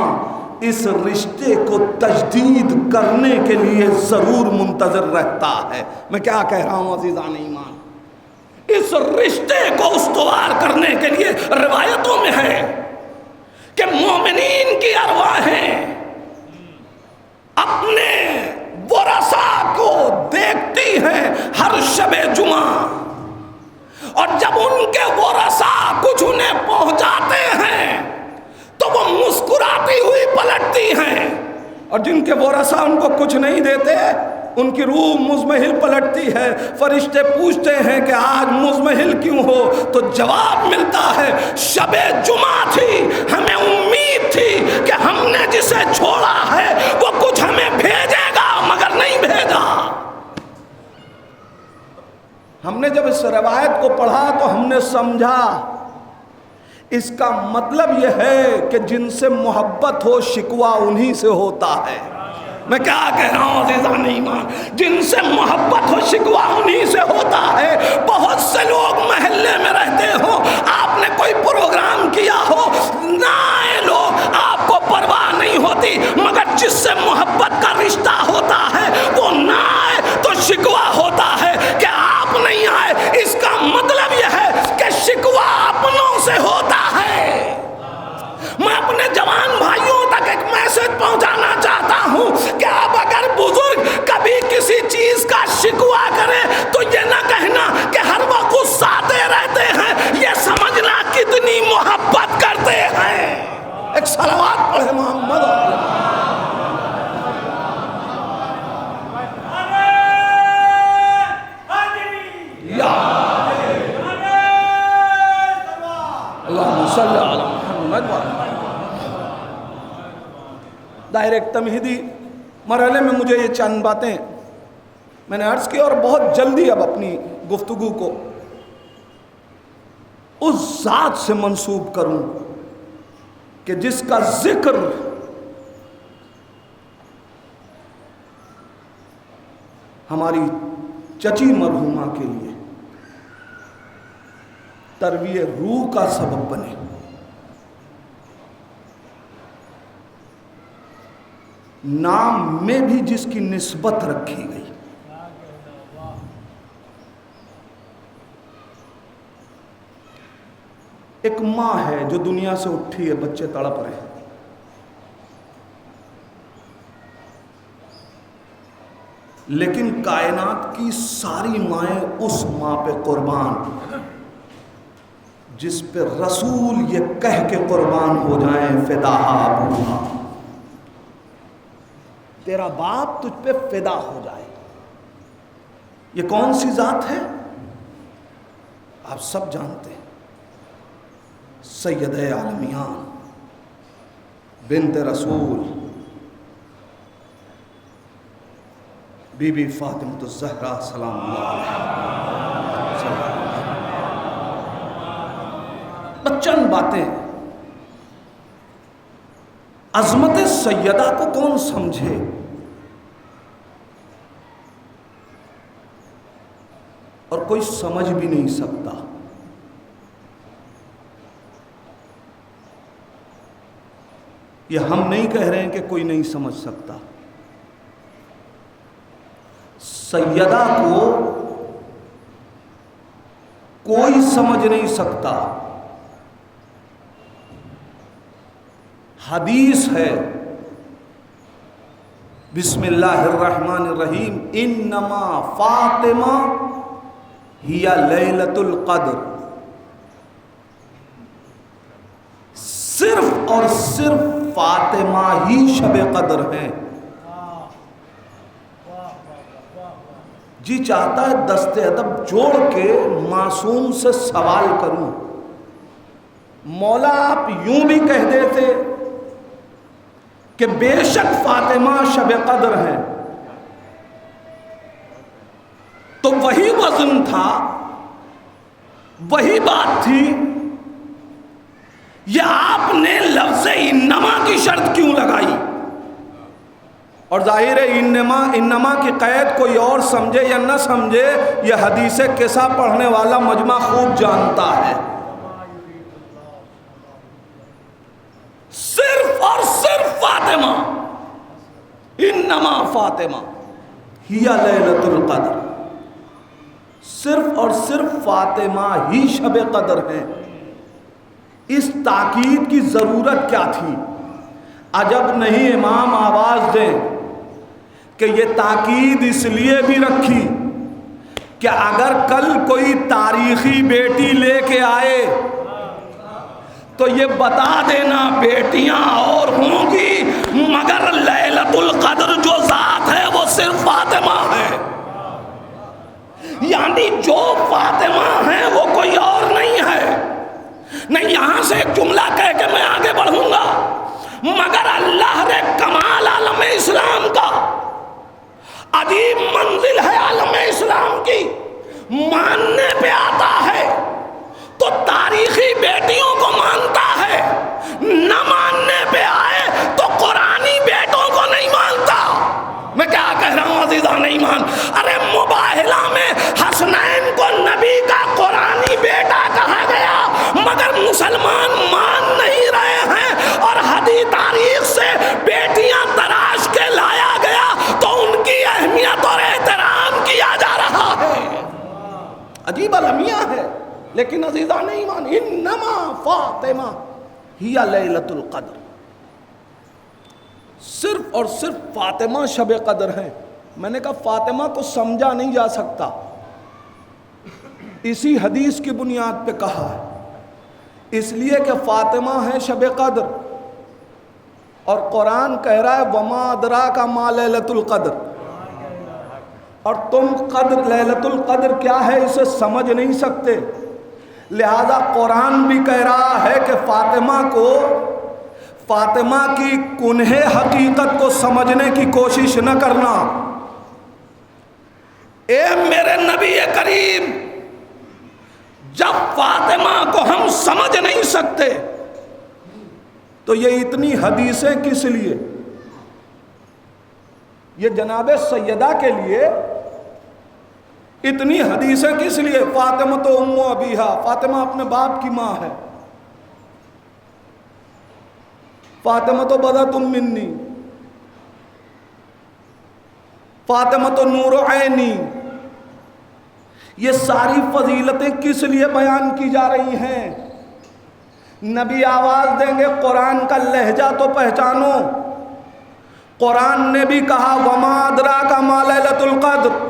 اس رشتے کو تجدید کرنے کے لیے ضرور منتظر رہتا ہے. میں کیا کہہ رہا ہوں عزیزان ایمان؟ اس رشتے کو استوار کرنے کے لیے روایتوں میں ہے کہ مومنین کی ارواحیں اپنے ورثاء کو دیکھتی ہیں ہر شب جمعہ، اور جب ان کے ورثاء کچھ انہیں پہنچاتے ہیں تو وہ مسکراتی ہوئی پلٹتی ہیں، اور جن کے ورثاء ان کو کچھ نہیں دیتے ان کی روح مزمحل پلٹتی ہے. فرشتے پوچھتے ہیں کہ آج مزمحل کیوں ہو؟ تو جواب ملتا ہے شب جمعہ تھی، ہمیں امید تھی کہ ہم نے جسے چھوڑا ہے وہ کچھ ہمیں بھیجے گا، مگر نہیں بھیجا. ہم نے جب اس روایت کو پڑھا تو ہم نے سمجھا اس کا مطلب یہ ہے کہ جن سے محبت ہو شکوہ انہی سے ہوتا ہے. میں کیا کہہ رہا ہوں عزیزان ایمان؟ جن سے محبت ہو شکوہ انہی سے ہوتا ہے. بہت سے لوگ محلے میں رہتے ہو، آپ نے کوئی پروگرام کیا ہو، نہ آئے لوگ، آپ کو پرواہ نہیں ہوتی، مگر جس سے محبت کا رشتہ ہوتا ہے وہ نہ آئے تو شکوہ ہوتا ہے کہ آپ نہیں آئے. اس کا مطلب یہ ہے کہ شکوہ اپنوں سے ہوتا ہے. میں اپنے جوان بھائیوں تک ایک میسج پہنچانا چاہتا ہوں کہ اب اگر بزرگ کبھی کسی چیز کا شکوہ کرے تو یہ نہ کہنا اللہم صلی علی محمد وعلی۔ دائر ایک تمہیدی مرحلے میں مجھے یہ چند باتیں میں نے عرض کی، اور بہت جلدی اب اپنی گفتگو کو اس ذات سے منسوب کروں کہ جس کا ذکر ہماری چچی مرحومہ کے لیے ترویع روح کا سبب بنے۔ نام میں بھی جس کی نسبت رکھی گئی، ایک ماں ہے جو دنیا سے اٹھی ہے، بچے تڑپ رہے ہیں، لیکن کائنات کی ساری مائیں اس ماں پہ قربان جس پہ رسول یہ کہہ کے قربان ہو جائیں فداہا ابوہا، تیرا باپ تجھ پہ فدا ہو جائے۔ یہ کون سی ذات ہے؟ آپ سب جانتے ہیں، سیدہ عالمیان بنت رسول بی بی فاطمہ الزہرا سلام اللہ علیہا۔ چند باتیں، عظمت سیدہ کو کون سمجھے؟ اور کوئی سمجھ بھی نہیں سکتا۔ یہ ہم نہیں کہہ رہے ہیں کہ کوئی نہیں سمجھ سکتا۔ سیدہ کو کوئی سمجھ نہیں سکتا۔ حدیث ہے، بسم اللہ الرحمن الرحیم، انما فاطمہ ہی لیلۃ القدر، صرف اور صرف فاطمہ ہی شب قدر ہیں۔ جی چاہتا ہے دست ادب جوڑ کے معصوم سے سوال کروں، مولا آپ یوں بھی کہہ دیتے کہ بے شک فاطمہ شب قدر ہیں، تو وہی وزن تھا، وہی بات تھی، یہ آپ نے لفظ انما کی شرط کیوں لگائی؟ اور ظاہر ہے انما کی قید کوئی اور سمجھے یا نہ سمجھے، یہ حدیث قصہ پڑھنے والا مجمع خوب جانتا ہے۔ صرف اور صرف فاطمہ، انما فاطمہ ہی لیلۃ القدر، صرف اور صرف فاطمہ ہی شب قدر ہیں۔ اس تاکید کی ضرورت کیا تھی؟ عجب نہیں امام آواز دیں کہ یہ تاکید اس لیے بھی رکھی کہ اگر کل کوئی تاریخی بیٹی لے کے آئے تو یہ بتا دینا بیٹیاں اور ہوں گی، مگر لیلۃ القدر جو ذات ہے وہ صرف فاطمہ ہے، یعنی جو فاطمہ ہے وہ کوئی اور نہیں ہے۔ نہیں یہاں سے ایک جملہ کہہ کے میں آگے بڑھوں گا، مگر اللہ نے کمال عالم اسلام کا، عظیم منزل ہے عالم اسلام کی، ماننے پہ آتا ہے تو تاریخی بیٹیوں کو مانتا ہے، نہ ماننے پہ آئے تو قرآنی بیٹوں کو نہیں مانتا۔ میں کیا کہہ رہا ہوں عزیزان ایمان؟ ارے مباہلہ میں حسنین کو نبی کا قرآنی بیٹا کہا گیا، مگر مسلمان مان نہیں رہے ہیں، اور حدیث تاریخ سے بیٹیاں تراش کے لایا گیا تو ان کی اہمیت اور احترام کیا جا رہا ہے۔ عجیب المیہ ہے، لیکن عزیزان ایمان، انما فاطمہ ہی لیلۃ القدر، صرف اور صرف فاطمہ شب قدر ہے۔ میں نے کہا فاطمہ کو سمجھا نہیں جا سکتا، اسی حدیث کی بنیاد پہ کہا ہے، اس لیے کہ فاطمہ ہے شب قدر، اور قرآن کہہ رہا ہے وما ادراک ما لیلۃ القدر، اور تم قدر لیلۃ القدر کیا ہے اسے سمجھ نہیں سکتے، لہذا قرآن بھی کہہ رہا ہے کہ فاطمہ کی کنہ حقیقت کو سمجھنے کی کوشش نہ کرنا۔ اے میرے نبی کریم، جب فاطمہ کو ہم سمجھ نہیں سکتے تو یہ اتنی حدیثیں کس لیے؟ یہ جناب سیدہ کے لیے اتنی حدیثیں کس لیے؟ فاطمہ تو ام ابیہا، فاطمہ اپنے باپ کی ماں ہے، فاطمہ تو بدت منی، فاطمہ تو نور عینی، یہ ساری فضیلتیں کس لیے بیان کی جا رہی ہیں؟ نبی آواز دیں گے قرآن کا لہجہ تو پہچانو۔ قرآن نے بھی کہا وما ادراک ما لیلۃ القدر،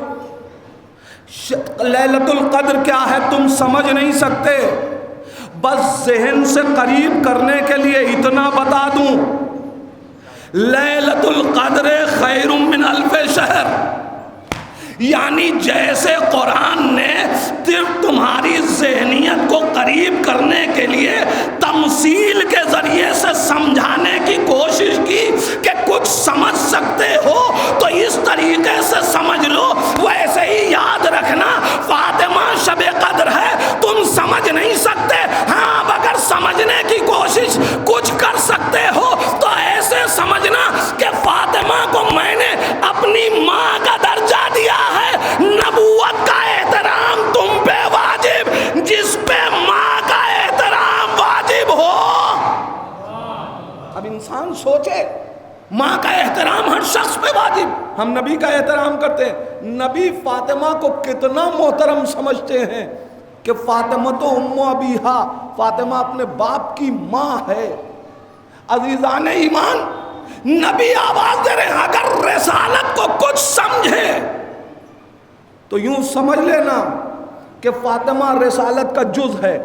لیلۃ القدر کیا ہے تم سمجھ نہیں سکتے، بس ذہن سے قریب کرنے کے لیے اتنا بتا دوں، لیلۃ القدر خیر من الف شہر، یعنی جیسے قرآن نے تمہاری ذہنیت کو قریب کرنے کے لیے تمثیل کے ذریعے سے سمجھانے کی کوشش کی کہ کچھ سمجھ سکتے ہو تو اس طریقے سے سمجھ لو، ویسے ہی یاد رکھنا فاطمہ شب قدر ہے، تم سمجھ نہیں سکتے، ہاں اب اگر سمجھنے کی کوشش کچھ کر سکتے ہو تو ایسے سمجھنا کہ فاطمہ کو میں نے اپنی ماں کا درجہ دیا ہے، نبوت کا احترام تم پہ واجب، جس پہ ماں کا احترام واجب ہو۔ اب انسان سوچے، ماں کا احترام ہر شخص پہ واجب، ہم نبی کا احترام کرتے ہیں، نبی فاطمہ کو کتنا محترم سمجھتے ہیں کہ فاطمہ تو ام ابیہا، فاطمہ اپنے باپ کی ماں ہے۔ عزیزان ایمان، نبی آواز دے رہے ہیں اگر رسالت کو کچھ سمجھے تو یوں سمجھ لینا کہ فاطمہ رسالت کا جز ہے،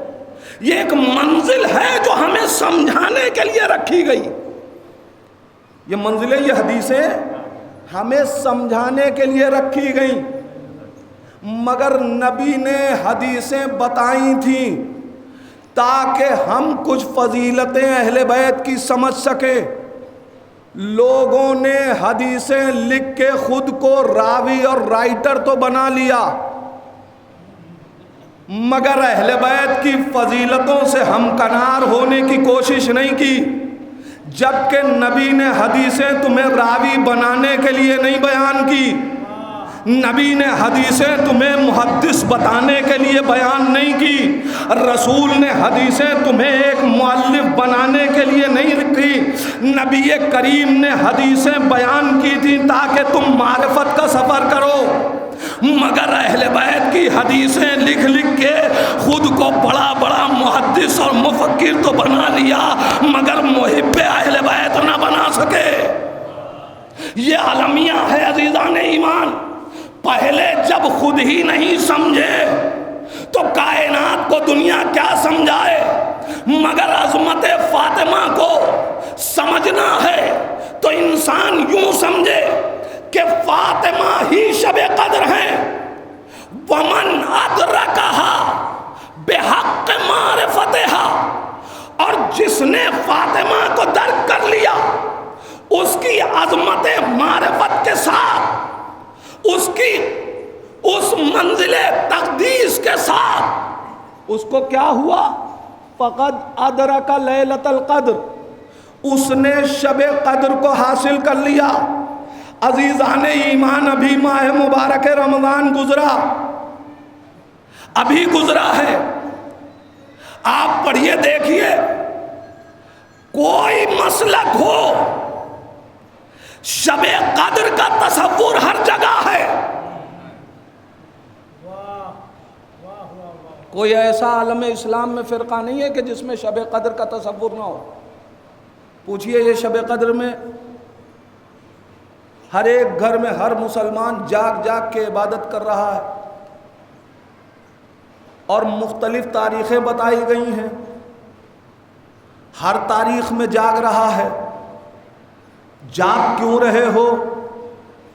یہ ایک منزل ہے جو ہمیں سمجھانے کے لیے رکھی گئی، یہ منزلیں، یہ حدیثیں ہمیں سمجھانے کے لیے رکھی گئیں، مگر نبی نے حدیثیں بتائی تھیں تاکہ ہم کچھ فضیلتیں اہل بیت کی سمجھ سکیں۔ لوگوں نے حدیثیں لکھ کے خود کو راوی اور رائٹر تو بنا لیا، مگر اہل بیت کی فضیلتوں سے ہمکنار ہونے کی کوشش نہیں کی، جبکہ نبی نے حدیثیں تمہیں راوی بنانے کے لیے نہیں بیان کی، نبی نے حدیثیں تمہیں محدث بتانے کے لیے بیان نہیں کی، رسول نے حدیثیں تمہیں ایک مؤلف بنانے کے لیے نہیں لکھی، نبی کریم نے حدیثیں بیان کی تھی تاکہ تم معرفت کا سفر کرو، مگر اہل بیت کی حدیثیں لکھ لکھ کے خود کو بڑا بڑا محدث اور مفکر تو بنا لیا، مگر محب اہل بیت نہ بنا سکے۔ یہ المیہ ہے عزیزان ایمان۔ پہلے جب خود ہی نہیں سمجھے تو کائنات کو دنیا کیا سمجھائے، مگر عظمت فاطمہ کو سمجھنا ہے تو انسان یوں سمجھے کہ فاطمہ ہی شب قدر ہیں، ومن ادرکہا بحق معرفتہا، اور جس نے فاطمہ کو درک کر لیا اس کی عظمت معرفت کے ساتھ، اس منزل تقدیس کے ساتھ، اس کو کیا ہوا؟ فقد ادرک لیلۃ القدر، اس نے شب قدر کو حاصل کر لیا۔ عزیزان ایمان، ابھی ماہ مبارک رمضان گزرا، ابھی گزرا ہے، آپ پڑھیے دیکھیے، کوئی مسلک ہو شب قدر کا تصور ہر جگہ ہے، کوئی ایسا عالم اسلام میں فرقہ نہیں ہے کہ جس میں شب قدر کا تصور نہ ہو۔ پوچھئے یہ شب قدر میں ہر ایک گھر میں ہر مسلمان جاگ جاگ کے عبادت کر رہا ہے، اور مختلف تاریخیں بتائی گئی ہیں، ہر تاریخ میں جاگ رہا ہے۔ جاگ کیوں رہے ہو؟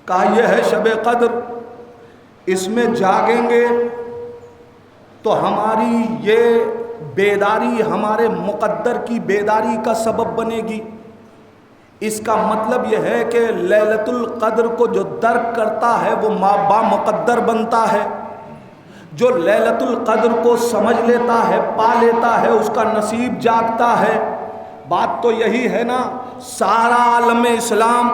کہا یہ ہے شب قدر، اس میں جاگیں گے تو ہماری یہ بیداری ہمارے مقدر کی بیداری کا سبب بنے گی۔ اس کا مطلب یہ ہے کہ لیلۃ القدر کو جو درک کرتا ہے وہ با مقدر بنتا ہے، جو لیلۃ القدر کو سمجھ لیتا ہے، پا لیتا ہے، اس کا نصیب جاگتا ہے۔ بات تو یہی ہے نا، سارا عالم اسلام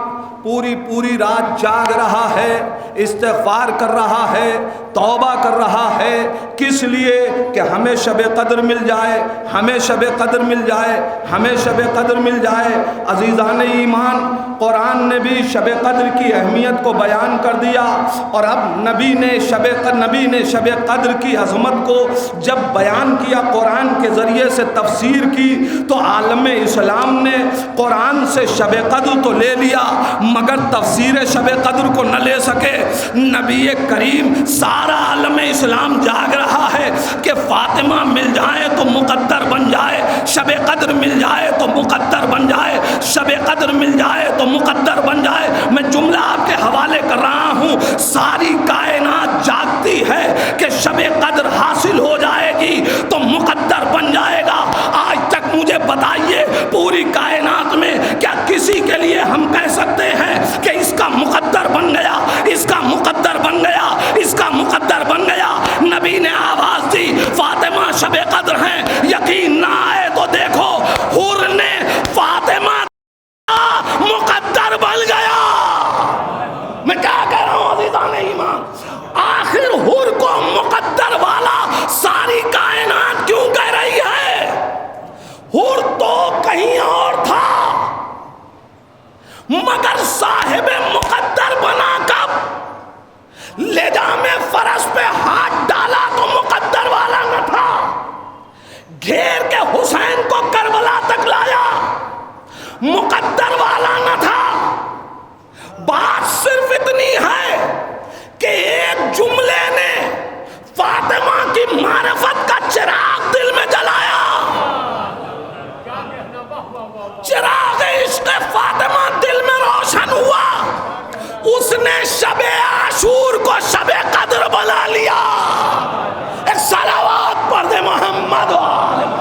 پوری رات جاگ رہا ہے، استغفار کر رہا ہے، توبہ کر رہا ہے، کس لیے؟ کہ ہمیں شب قدر مل جائے، ہمیں شب قدر مل جائے، ہمیں شب قدر مل جائے۔ عزیزان ایمان، قرآن نے بھی شب قدر کی اہمیت کو بیان کر دیا، اور اب نبی نے شب قدر کی عظمت کو جب بیان کیا، قرآن کے ذریعے سے تفسیر کی، تو عالم اسلام نے قرآن سے شب قدر تو لے لیا مگر تفسیر شب قدر کو نہ لے سکے۔ نبی کریم، سارا عالم اسلام جاگ رہا ہے کہ فاطمہ مل جائے تو مقدر بن جائے، شب قدر مل جائے تو مقدر بن جائے، شب قدر مل جائے تو مقدر بن جائے۔ میں جملہ آپ کے حوالے کر رہا ہوں، ساری کائنات جاگتی ہے کہ شب قدر حاصل ہو جائے گی تو مقدر بن جائے گا۔ آج تک مجھے بتائیے پوری کائنات میں کیا کسی کے لیے ہم کہہ سکتے ہیں کہ اس کا مقدر بن گیا، اس کا مقدر بن گیا، اس کا مقدر بن گیا؟ نبی نے آواز دی، فاطمہ شب قدر ہیں، یقین نہ آئے تو دیکھو، حور نے فاطمہ مقدر بن گیا۔ میں کیا کہہ رہا ہوں عزیزان ایمان؟ آخر حور کو مقدر والا ساری کائنات کیوں کہہ رہی ہے؟ حور تو کہیں اور تھا، مگر صاحب مقدر بنا کب؟ لجام فرس پہ ہاتھ ڈالا تو مقدر والا نہ تھا، گھیر کے حسین کو کربلا تک لایا، مقدر والا نہ تھا۔ بات صرف اتنی ہے کہ ایک جملے نے فاطمہ کی معرفت کا چراغ دل میں جلایا، چراغ عشق فاطمہ دل میں روشن ہوا، اس نے شب عاشور کو شب قدر بنا لیا۔ ایک صلوات پڑھ دے محمد والے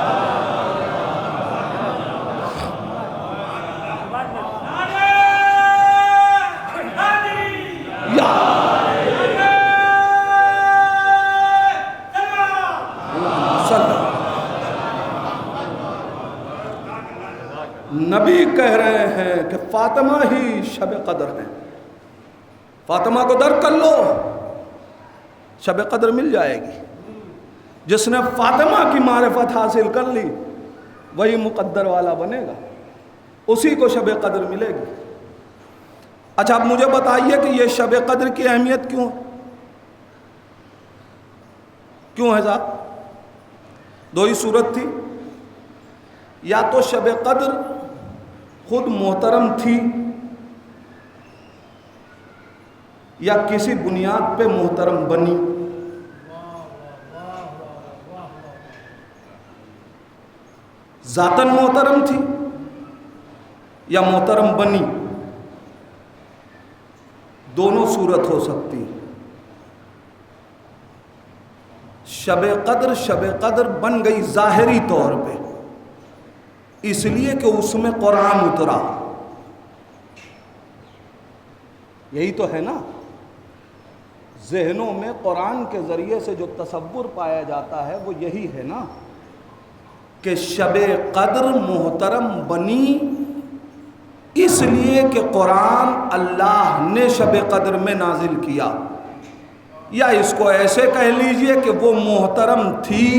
نبی کہہ رہے ہیں کہ فاطمہ ہی شب قدر ہیں، فاطمہ کو درک کر لو، شب قدر مل جائے گی۔ جس نے فاطمہ کی معرفت حاصل کر لی وہی مقدر والا بنے گا، اسی کو شب قدر ملے گی۔ اچھا اب مجھے بتائیے کہ یہ شب قدر کی اہمیت کیوں ہے صاحب؟ دو ہی صورت تھی، یا تو شب قدر خود محترم تھی یا کسی بنیاد پہ محترم بنی۔ ذاتاً محترم تھی یا محترم بنی، دونوں صورت ہو سکتی۔ شب قدر بن گئی ظاہری طور پہ اس لیے کہ اس میں قرآن اترا، یہی تو ہے نا، ذہنوں میں قرآن کے ذریعے سے جو تصور پایا جاتا ہے وہ یہی ہے نا کہ شب قدر محترم بنی اس لیے کہ قرآن اللہ نے شب قدر میں نازل کیا، یا اس کو ایسے کہہ لیجئے کہ وہ محترم تھی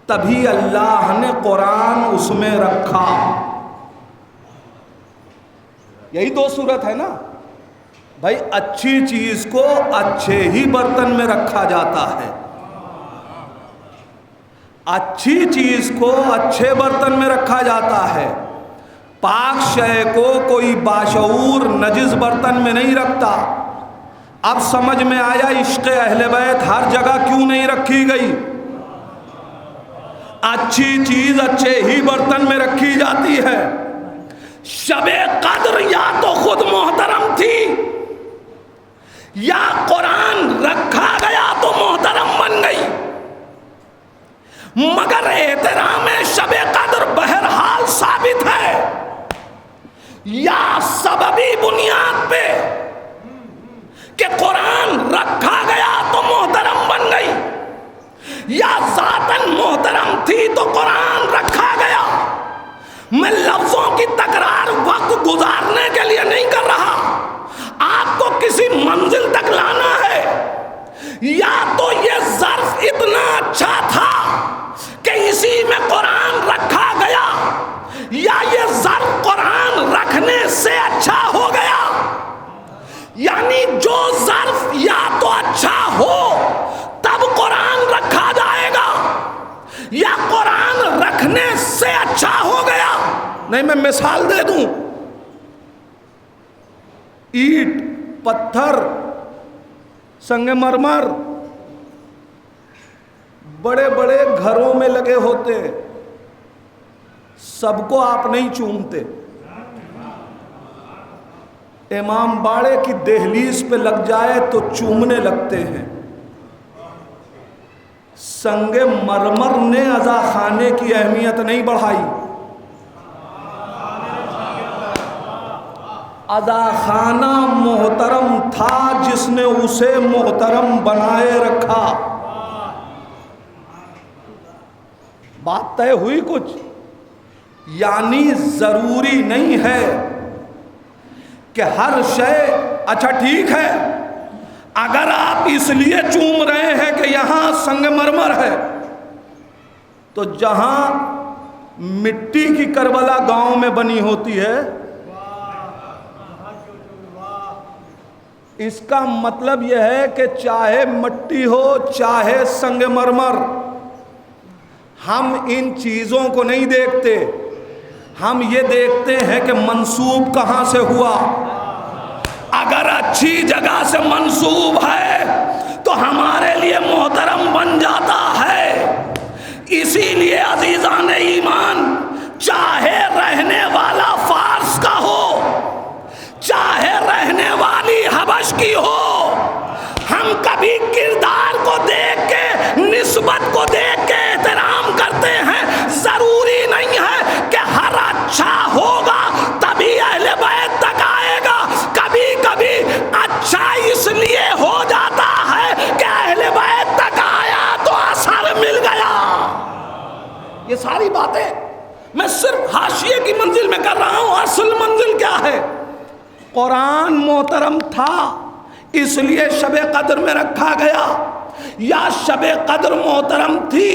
تبھی اللہ نے قرآن اس میں رکھا۔ یہی دو صورت ہے نا بھائی، اچھی چیز کو اچھے ہی برتن میں رکھا جاتا ہے، اچھی چیز کو اچھے برتن میں رکھا جاتا ہے، پاک شے کو کوئی باشعور نجس برتن میں نہیں رکھتا۔ اب سمجھ میں آیا عشق اہل بیت ہر جگہ کیوں نہیں رکھی گئی؟ اچھی چیز اچھے ہی برتن میں رکھی جاتی ہے۔ شب قدر یا تو خود محترم تھی یا قرآن رکھا گیا تو محترم بن گئی، مگر احترام شب قدر بہرحال ثابت ہے، یا سببی بنیاد پہ کہ قرآن رکھا گیا تو محترم بن گئی، یا ذاتاً محترم تھی تو قرآن رکھا گیا۔ میں لفظوں کی تکرار وقت گزارنے کے لیے نہیں کر رہا، آپ کو کسی منزل تک لانا ہے۔ یا تو یہ ظرف اتنا اچھا تھا کہ اسی میں قرآن رکھا گیا، یا یہ ظرف قرآن رکھنے سے اچھا ہو گیا۔ یعنی جو ظرف یا تو اچھا ہو تب قرآن رکھا جائے گا، یا قرآن رکھنے سے اچھا ہو گیا۔ نہیں، میں مثال دے دوں، اینٹ، پتھر، سنگ مرمر بڑے بڑے گھروں میں لگے ہوتے، سب کو آپ نہیں چومتے، امام باڑے کی دہلیز پہ لگ جائے تو چومنے لگتے ہیں۔ سنگ مرمر نے عزا خانے کی اہمیت نہیں بڑھائی، عزا خانہ محترم تھا جس نے اسے محترم بنائے رکھا۔ بات طے ہوئی کچھ؟ یعنی ضروری نہیں ہے کہ ہر شے، اچھا ٹھیک ہے اگر آپ اس لیے چوم رہے ہیں کہ یہاں سنگ مرمر ہے، تو جہاں مٹی کی کربلا گاؤں میں بنی ہوتی ہے، اس کا مطلب یہ ہے کہ چاہے مٹی ہو چاہے سنگ مرمر، ہم ان چیزوں کو نہیں دیکھتے، ہم یہ دیکھتے ہیں کہ منسوب کہاں سے ہوا۔ اگر اچھی جگہ سے منسوب ہے تو ہمارے لیے محترم بن جاتا ہے۔ اسی لیے عزیزان ایمان، چاہے رہنے والا فارس کا ہو چاہے رہنے والی حبش کی ہو، ہم کبھی کردار کو دیکھ کے، نسبت کو دیکھ کے احترام کرتے ہیں۔ ضروری نہیں ہے کہ ہر اچھا ہوگا تبھی اہل بیت تک آئے گا، کبھی کبھی اچھا اس لیے ہو جاتا ہے کہ اہل بیت تک آیا تو اثر مل گیا۔ یہ ساری باتیں میں صرف حاشیے کی منزل میں کر رہا ہوں، اصل منزل کیا ہے؟ قرآن محترم تھا اس لیے شب قدر میں رکھا گیا، یا شب قدر محترم تھی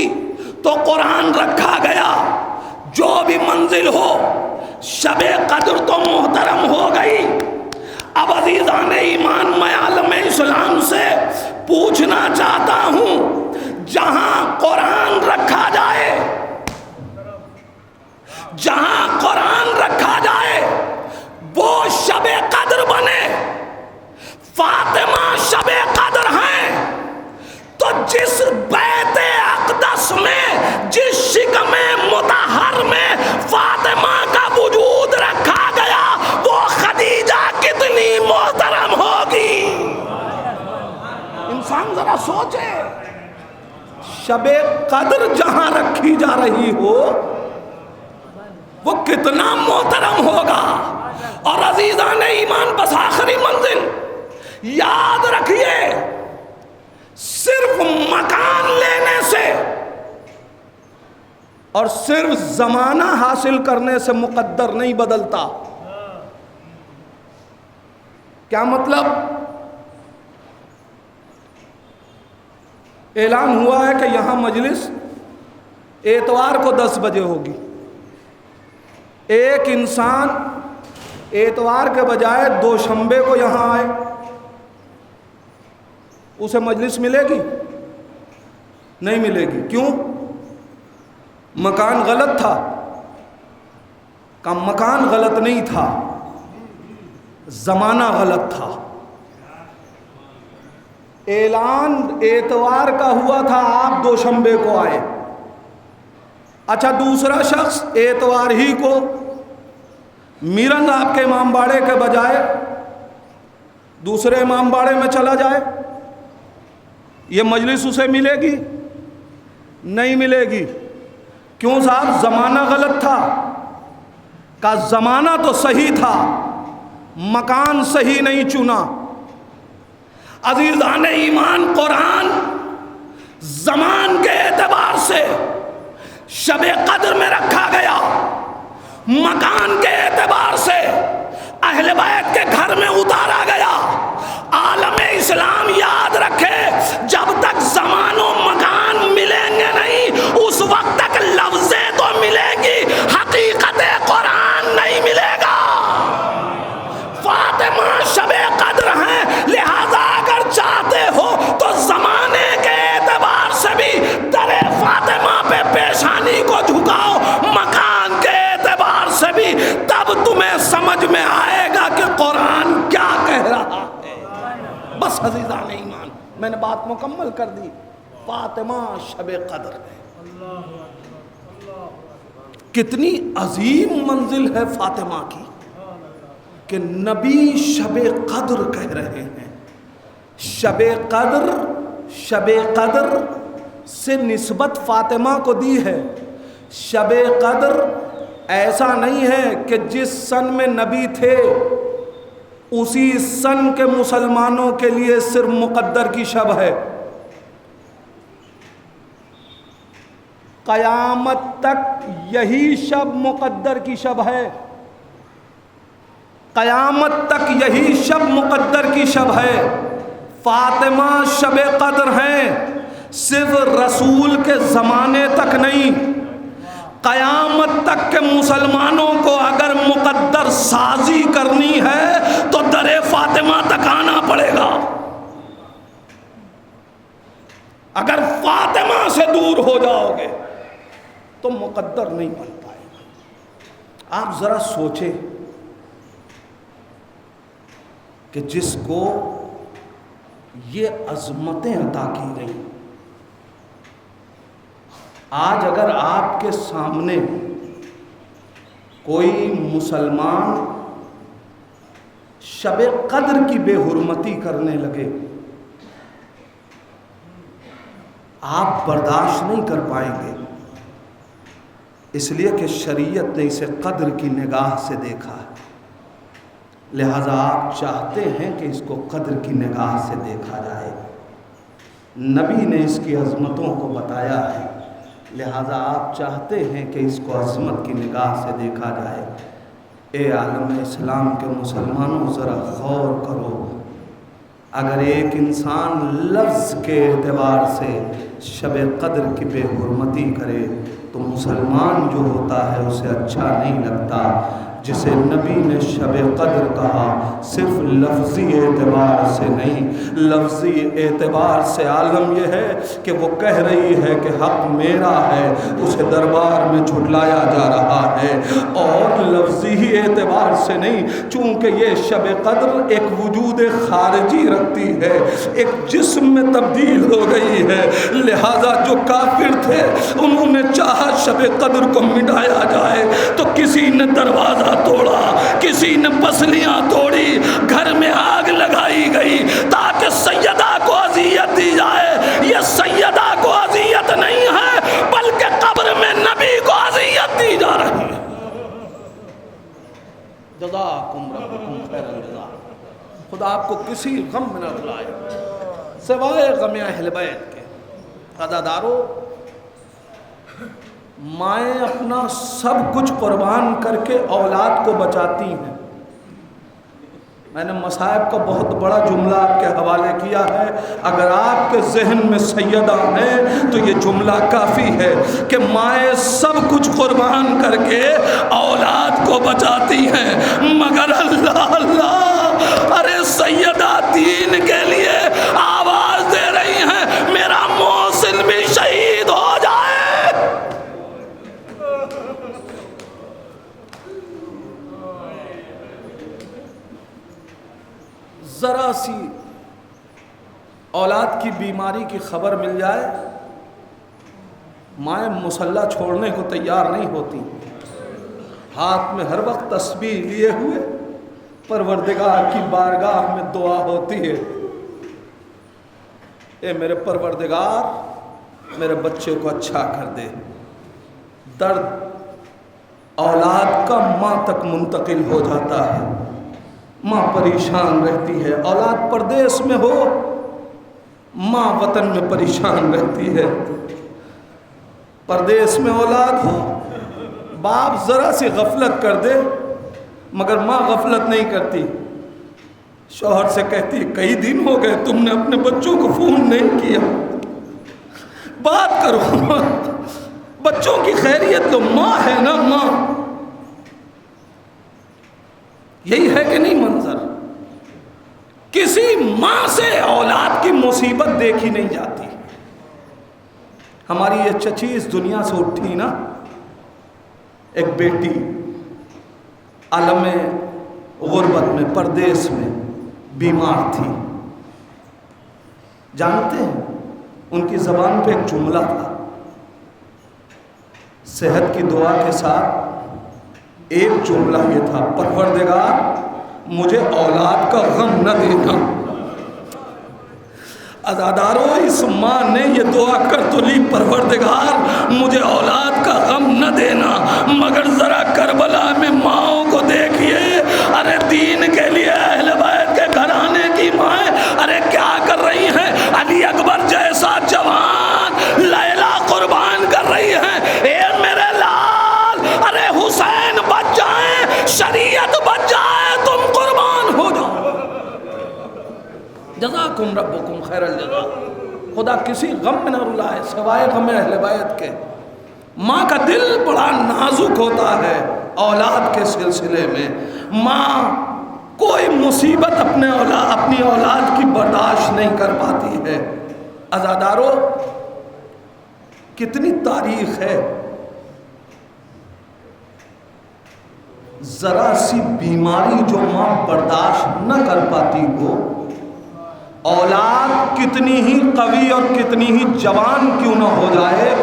تو قرآن رکھا گیا۔ جو بھی منزل ہو، شب قدر تو محترم ہو گئی۔ اب عزیزان ایمان، میں عالم اسلام سے پوچھنا چاہتا ہوں، جہاں قرآن رکھا جائے، جہاں قرآن رکھا جائے وہ شب قدر بنے، فاطمہ شب قدر ہیں، تو جس بیت اقدس میں، جس شکم مطہر میں فاطمہ کا وجود رکھا گیا، وہ خدیجہ کتنی محترم ہوگی۔ انسان ذرا سوچے، شب قدر جہاں رکھی جا رہی ہو وہ کتنا محترم ہوگا۔ اور عزیزان ایمان، بس آخری منزل یاد رکھیے، صرف مکان لینے سے اور صرف زمانہ حاصل کرنے سے مقدر نہیں بدلتا۔ کیا مطلب؟ اعلان ہوا ہے کہ یہاں مجلس اتوار کو 10 بجے ہوگی، ایک انسان اتوار کے بجائے دوشنبے کو یہاں آئے، اسے مجلس ملے گی؟ نہیں ملے گی۔ کیوں؟ مکان غلط تھا؟ کا مکان غلط نہیں تھا، زمانہ غلط تھا۔ اعلان اتوار کا ہوا تھا، آپ دوشنبے کو آئے۔ اچھا، دوسرا شخص اتوار ہی کو میرن آپ کے امام باڑے کے بجائے دوسرے امام باڑے میں چلا جائے، یہ مجلس اسے ملے گی؟ نہیں ملے گی۔ کیوں صاحب؟ زمانہ غلط تھا۔ کا زمانہ تو صحیح تھا، مکان صحیح نہیں چنا۔ عزیزان ایمان، قرآن زمان کے اعتبار سے شب قدر میں رکھا گیا، مکان کے اعتبار سے اہل بیت کے گھر میں اتارا گیا۔ عالم اسلام یاد رکھے، جب تک زمان و مکان ملیں گے نہیں، اس وقت تک لفظیں تو ملیں گی، حقیقت قرآن نہیں ملے گا۔ فاطمہ شب قدر ہیں، لہذا اگر چاہتے ہو تو زمانے کے اعتبار سے بھی در فاطمہ پہ پیشانی کو جھکاؤ، مکان کے اعتبار سے بھی، تب تمہیں سمجھ میں آئے گا کہ قرآن کیا کہہ رہا ہے۔ بس عزیزان ایمان، میں نے بات مکمل کر دی۔ فاطمہ شب قدر ہے۔ کتنی عظیم منزل ہے فاطمہ کی کہ نبی شب قدر کہہ رہے ہیں۔ شب قدر، شب قدر سے نسبت فاطمہ کو دی ہے۔ شب قدر ایسا نہیں ہے کہ جس سن میں نبی تھے اسی سن کے مسلمانوں کے لیے صرف مقدر کی شب ہے۔ قیامت تک یہی شب مقدر کی شب ہے، قیامت تک یہی شب مقدر کی شب ہے۔ فاطمہ شب قدر ہیں، صرف رسول کے زمانے تک نہیں، قیامت تک کے مسلمانوں کو اگر مقدر سازی کرنی ہے تو در فاطمہ تک آنا پڑے گا۔ اگر فاطمہ سے دور ہو جاؤ گے تو مقدر نہیں بن پائے گا۔ آپ ذرا سوچیں کہ جس کو یہ عظمتیں عطا کی گئیں، آج اگر آپ کے سامنے کوئی مسلمان شب قدر کی بے حرمتی کرنے لگے، آپ برداشت نہیں کر پائیں گے، اس لیے کہ شریعت نے اسے قدر کی نگاہ سے دیکھا ہے۔ لہذا آپ چاہتے ہیں کہ اس کو قدر کی نگاہ سے دیکھا جائے۔ نبی نے اس کی عظمتوں کو بتایا ہے، لہذا آپ چاہتے ہیں کہ اس کو عظمت کی نگاہ سے دیکھا جائے۔ اے عالم اسلام کے مسلمانوں، ذرا غور کرو، اگر ایک انسان لفظ کے اعتبار سے شب قدر کی بے حرمتی کرے تو مسلمان جو ہوتا ہے اسے اچھا نہیں لگتا۔ جسے نبی نے شب قدر کہا صرف لفظی اعتبار سے نہیں، لفظی اعتبار سے عالم یہ ہے کہ وہ کہہ رہی ہے کہ حق میرا ہے، اسے دربار میں جھٹلایا جا رہا ہے، اور لفظی ہی اعتبار سے نہیں، چونکہ یہ شب قدر ایک وجود خارجی رکھتی ہے، ایک جسم میں تبدیل ہو گئی ہے، لہذا جو کافر تھے انہوں نے چاہا شب قدر کو مٹایا جائے تو کسی نے دروازہ توڑا، کسی نے پسلیاں توڑی، گھر میں آگ لگائی گئی تاکہ سیدہ کو اذیت دی جائے۔ یہ سیدہ کو اذیت نہیں ہے بلکہ قبر میں نبی کو اذیت دی جا رہی ہے۔ جزاکم ربکم خیر الجزا۔ خدا آپ کو کسی غم میں نہ ڈالے سوائے غم اہل بیت کے۔ عزادارو، مائیں اپنا سب کچھ قربان کر کے اولاد کو بچاتی ہیں۔ میں نے مصائب کا بہت بڑا جملہ آپ کے حوالے کیا ہے، اگر آپ کے ذہن میں سیدہ ہیں تو یہ جملہ کافی ہے کہ مائیں سب کچھ قربان کر کے اولاد کو بچاتی ہیں، مگر اللہ اللہ، ارے سیدہ دین کے لیے آواز دے رہی ہیں میرا محسن بھی شہید ہو جائے۔ ذرا سی اولاد کی بیماری کی خبر مل جائے، مائیں مصلی چھوڑنے کو تیار نہیں ہوتی، ہاتھ میں ہر وقت تسبیح لیے ہوئے پروردگار کی بارگاہ میں دعا ہوتی ہے، اے میرے پروردگار میرے بچے کو اچھا کر دے۔ درد اولاد کا ماں تک منتقل ہو جاتا ہے، ماں پریشان رہتی ہے، اولاد پردیس میں ہو، ماں وطن میں پریشان رہتی ہے۔ پردیس میں اولاد ہو، باپ ذرا سی غفلت کر دے مگر ماں غفلت نہیں کرتی، شوہر سے کہتی ہے کئی دن ہو گئے تم نے اپنے بچوں کو فون نہیں کیا، بات کرو، بچوں کی خیریت تو ماں ہے نا، ماں۔ یہی ہے کہ نہیں منظر؟ کسی ماں سے اولاد کی مصیبت دیکھی نہیں جاتی۔ ہماری یہ چچی اس دنیا سے اٹھی نا، ایک بیٹی عالم غربت میں پردیس میں بیمار تھی، جانتے ہیں ان کی زبان پہ ایک جملہ تھا، صحت کی دعا کے ساتھ ایک جملہ یہ تھا، پروردگار مجھے اولاد کا غم نہ دینا۔ عزاداروں، اس ماں نے یہ دعا کر تو لی، پروردگار مجھے اولاد کا غم نہ دینا، مگر ذرا کربلا میں ماؤں کو دیکھیے، ارے دین کے لیے اہل بیت کے گھرانے کی مائیں ارے کیا کر رہی ہیں، علی اکبر جیسا جوان لیلا قربان کر رہی ہیں، اے میرے لال، ارے حسین بچ جائیں، شریعت بچ جائے، تم قربان ہو جاؤ۔ جزاکم ربکم خیر الجزا۔ خدا کسی غم میں نہ رلائے سوائے غم اہل بیت کے۔ ماں کا دل بڑا نازک ہوتا ہے اولاد کے سلسلے میں، ماں کوئی مصیبت اپنی اولاد کی برداشت نہیں کر پاتی ہے۔ عزادارو، کتنی تاریخ ہے، ذرا سی بیماری جو ماں برداشت نہ کر پاتی ہو، اولاد کتنی ہی قوی اور کتنی ہی جوان کیوں نہ ہو جائے،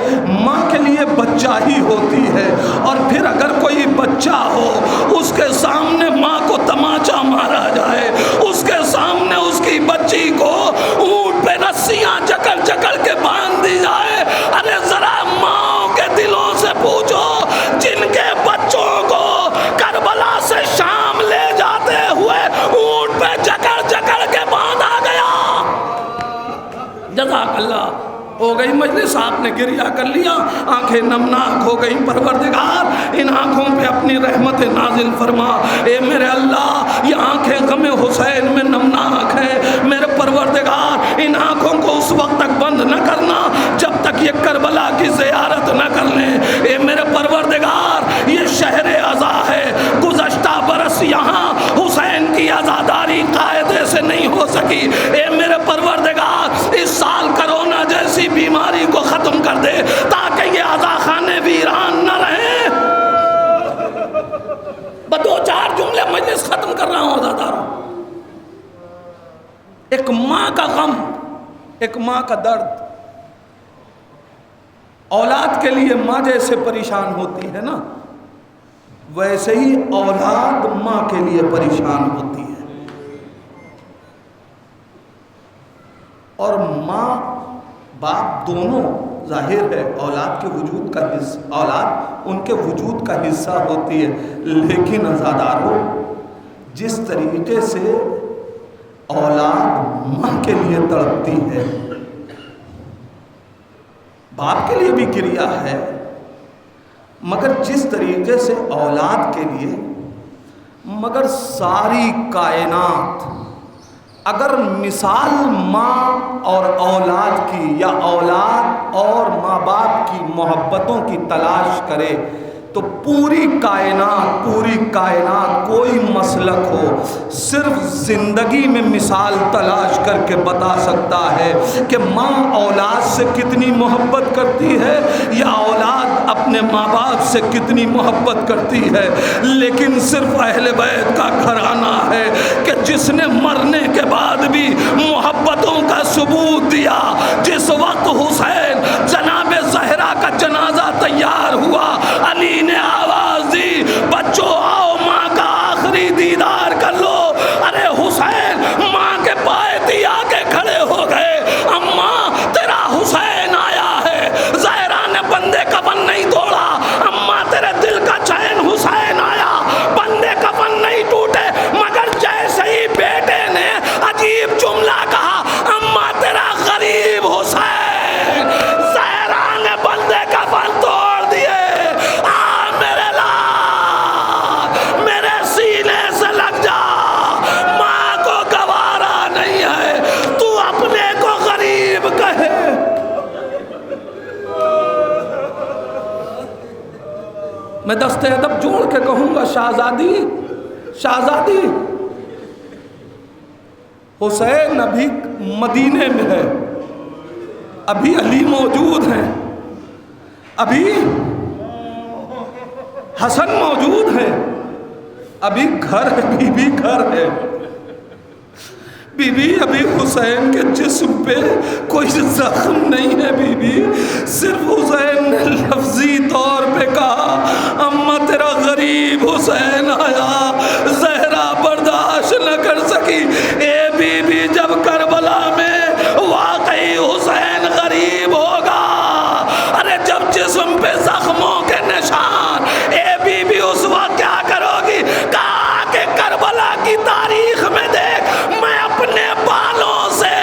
ماں کے لیے بچہ ہی ہوتی ہے۔ اور پھر اگر کوئی بچہ ہو، اس کے سامنے ماں کو تماچا مارا جائے، اس کے سامنے اس کی بچی کو اونٹ پہ رسیاں جکڑ جکڑ کے باندھ دی جائے، ارے ذرا ماں کے دلوں سے پوچھو جن کے بچوں کو کربلا سے شام لے جاتے ہوئے اونٹ پہ جکڑ جکڑ کے باندھا گیا۔ جزاک اللہ۔ ہو گئی مجلس، آپ نے گریہ کر لیا، آنکھیں نمناک ہو گئی، پروردگار ان آنکھوں پہ اپنی رحمت نازل فرما۔ اے میرے اللہ، یہ آنکھیں غم حسین میں نمناک ہیں، میرے پروردگار ان آنکھوں کو اس وقت تک بند نہ کرنا جب تک یہ کربلا کی زیارت نہ کر لیں۔ اے میرے پروردگار، یہ شہر عزا ہے، گزشتہ برس یہاں حسین کی عزاداری قاعدے سے نہیں ہو سکی، اے میرے پروردگار اس سال کرونا جیسی بیماری کو ختم کر دے تاکہ یہ عزا خانے ویران نہ رہیں۔ دو چار جملے مجلس ختم کر رہا ہوں عزاداروں۔ ایک ماں کا غم، ایک ماں کا درد، اولاد کے لیے ماں جیسے پریشان ہوتی ہے نا، ویسے ہی اولاد ماں کے لیے پریشان ہوتی ہے۔ اور ماں باپ دونوں ظاہر ہے اولاد کے وجود کا حصہ، اولاد ان کے وجود کا حصہ ہوتی ہے، لیکن عزاداروں، جس طریقے سے اولاد ماں کے لیے تڑپتی ہے، باپ کے لیے بھی گریہ ہے، مگر جس طریقے سے اولاد کے لیے، مگر ساری کائنات اگر مثال ماں اور اولاد کی یا اولاد اور ماں باپ کی محبتوں کی تلاش کرے تو پوری کائنات کوئی مسلک ہو صرف زندگی میں مثال تلاش کر کے بتا سکتا ہے کہ ماں اولاد سے کتنی محبت کرتی ہے یا اولاد اپنے ماں باپ سے کتنی محبت کرتی ہے، لیکن صرف اہل بیت کا گھرانہ ہے کہ جس نے مرنے کے بعد بھی محبتوں کا ثبوت دیا۔ جس وقت حسین جناب زہرا کا جنازہ تیار ہوا، علی نے آواز دی، بچوں آؤ ماں کا آخری دیدار کر لو۔ میں دست ادب جوڑ کے کہوں گا شہزادی شہزادی حسین ابھی مدینے میں ہے، ابھی علی موجود ہیں، ابھی حسن موجود ہے، ابھی گھر ہے، بی بی گھر ہے، بی بی ابھی حسین کے جسم پہ کوئی زخم نہیں ہے، بی بی صرف حسین نے لفظی طور پہ کہا اماں تیرا غریب حسین آیا، زہرا برداشت نہ کر سکی۔ اے بی بی جب کربلا میں واقعی حسین غریب ہوگا، ارے جب جسم پہ زخموں کے نشان، اے بی بی اس وقت کیا کرو گی؟ کہا کہ کربلا کی تاریخ میں دیکھ، میں اپنے بالوں سے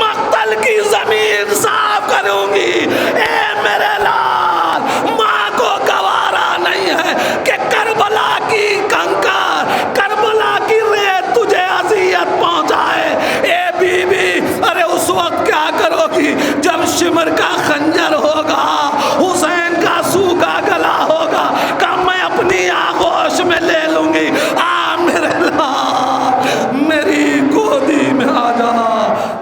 مقتل کی زمین صاف کروں گی۔ اے میرے لال، ماں کو گوارا نہیں ہے کہ کربلا کی کنکر، کربلا کی ریت تجھے اذیت پہنچائے۔ اے بی بی ارے اس وقت کیا کرو گی جب شمر کا خنجر ہوگا، حسین کا سوکھا گلا ہوگا، کہ میں اپنی آغوش میں لے لوں گی۔ آ میرے لال، میری گودی میں آ جا،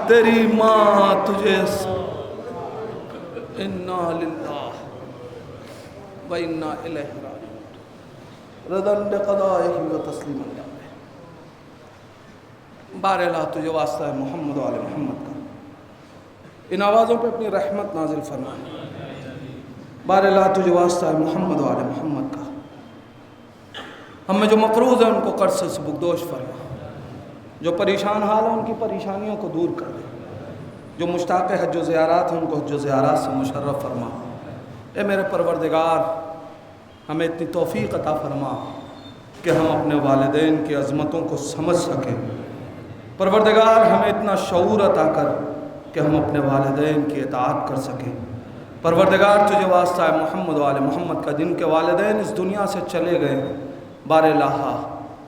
تیری ماں تجھے انا للہ و انا الیہ راجعون، رضا بقضائہ و تسلیما لہ۔ بارہلا تجھے واسطہ ہے محمد و آل محمد کا، ان آوازوں پہ اپنی رحمت نازل فرما۔ بارہلا تجھے واسطہ ہے محمد و آل محمد کا، ہم میں جو مقروض ہیں ان کو قرض سے سبکدوش فرما، جو پریشان حال ہیں ان کی پریشانیوں کو دور کر دے، جو مشتاق حج و زیارات ہیں ان کو حج و زیارات سے مشرف فرما۔ اے میرے پروردگار، ہمیں اتنی توفیق عطا فرما کہ ہم اپنے والدین کی عظمتوں کو سمجھ سکیں۔ پروردگار، ہمیں اتنا شعور عطا کر کہ ہم اپنے والدین کی اطاعت کر سکیں۔ پروردگار، تجھے واسطہ ہے محمد و آل محمد کا، جن کے والدین اس دنیا سے چلے گئے، بار الہا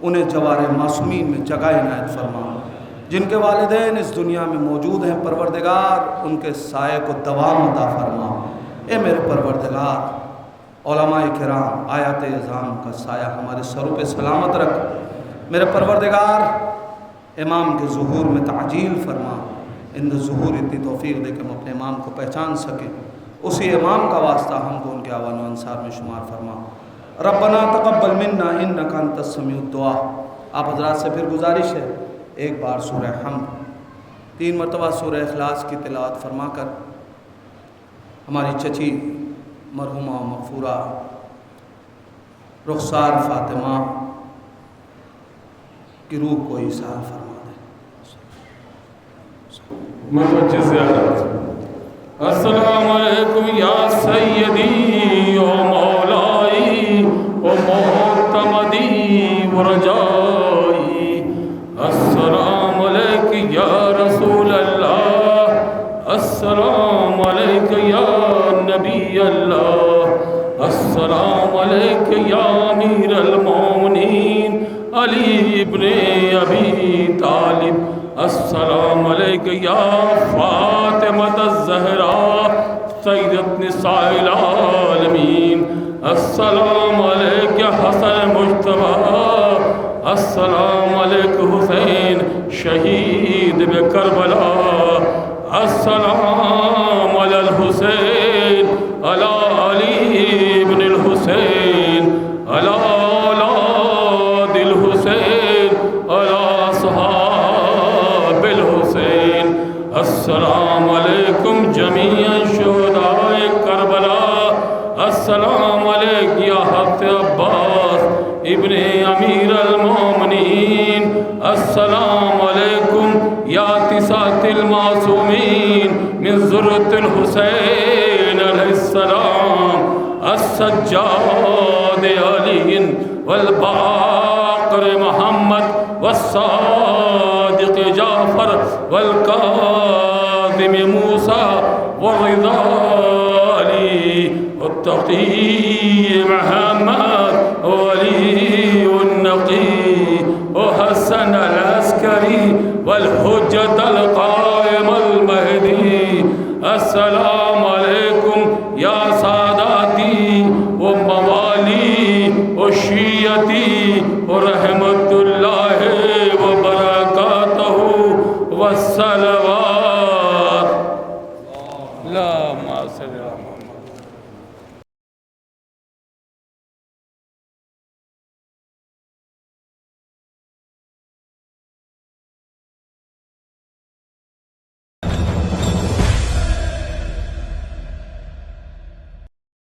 انہیں جوار معصومین میں جگہ عنایت فرما۔ جن کے والدین اس دنیا میں موجود ہیں، پروردگار ان کے سائے کو دوام عطا فرما۔ اے میرے پروردگار، علماء کرام آیات اعظام کا سایہ ہمارے سروں پہ سلامت رکھ۔ میرے پروردگار، امام کے ظہور میں تعجیل فرما، ان ظہور اتنی توفیق دے کہ ہم اپنے امام کو پہچان سکیں۔ اسی امام کا واسطہ ہم کو ان کے آوان و انصار میں شمار فرما۔ ربنا تقبل منا انک انت السمیع الدعاء۔ آپ حضرات سے پھر گزارش ہے، ایک بار سورہ حمد 3 مرتبہ سورہ اخلاص کی تلاوت فرما کر ہماری چچی مرحومہ و مغفورہ رخسار فاطمہ کی روح کو ایثار فرما دیں۔ متوجہ زیادہ السلام علیکم یا سیدی و مولائی و معتمدی و رجائی، السلام علیکم یا رسول اللہ، السلام علیکم یا نبی اللہ، السلام علیکم یا امیر المومنین علی ابن ابی طالب، السلام علیکم یا فاطمۃ الزہراء سیدۃ نساء العالمین، السلام علیکم حسن مجتبیٰ، السلام علیکم حسین شہید بکربلا، السلام علی الحسین علی علی بن الحسین علی اولاد الحسین علی اصحاب الحسین، السلام علیکم جمیع شہداء کربلا، السلام علیکم یا حضرت عباس ابن امیر المومنین، السلام علیکم یا تسعۃ المعصومین من ذریۃ الحسین علیہ السلام، السجاد علی والباقر محمد والصادق جعفر والکاظم موسیٰ والرضا علی والتقی محمد ولی النقی وحسن العسکری والحجة القائم المہدی، السلام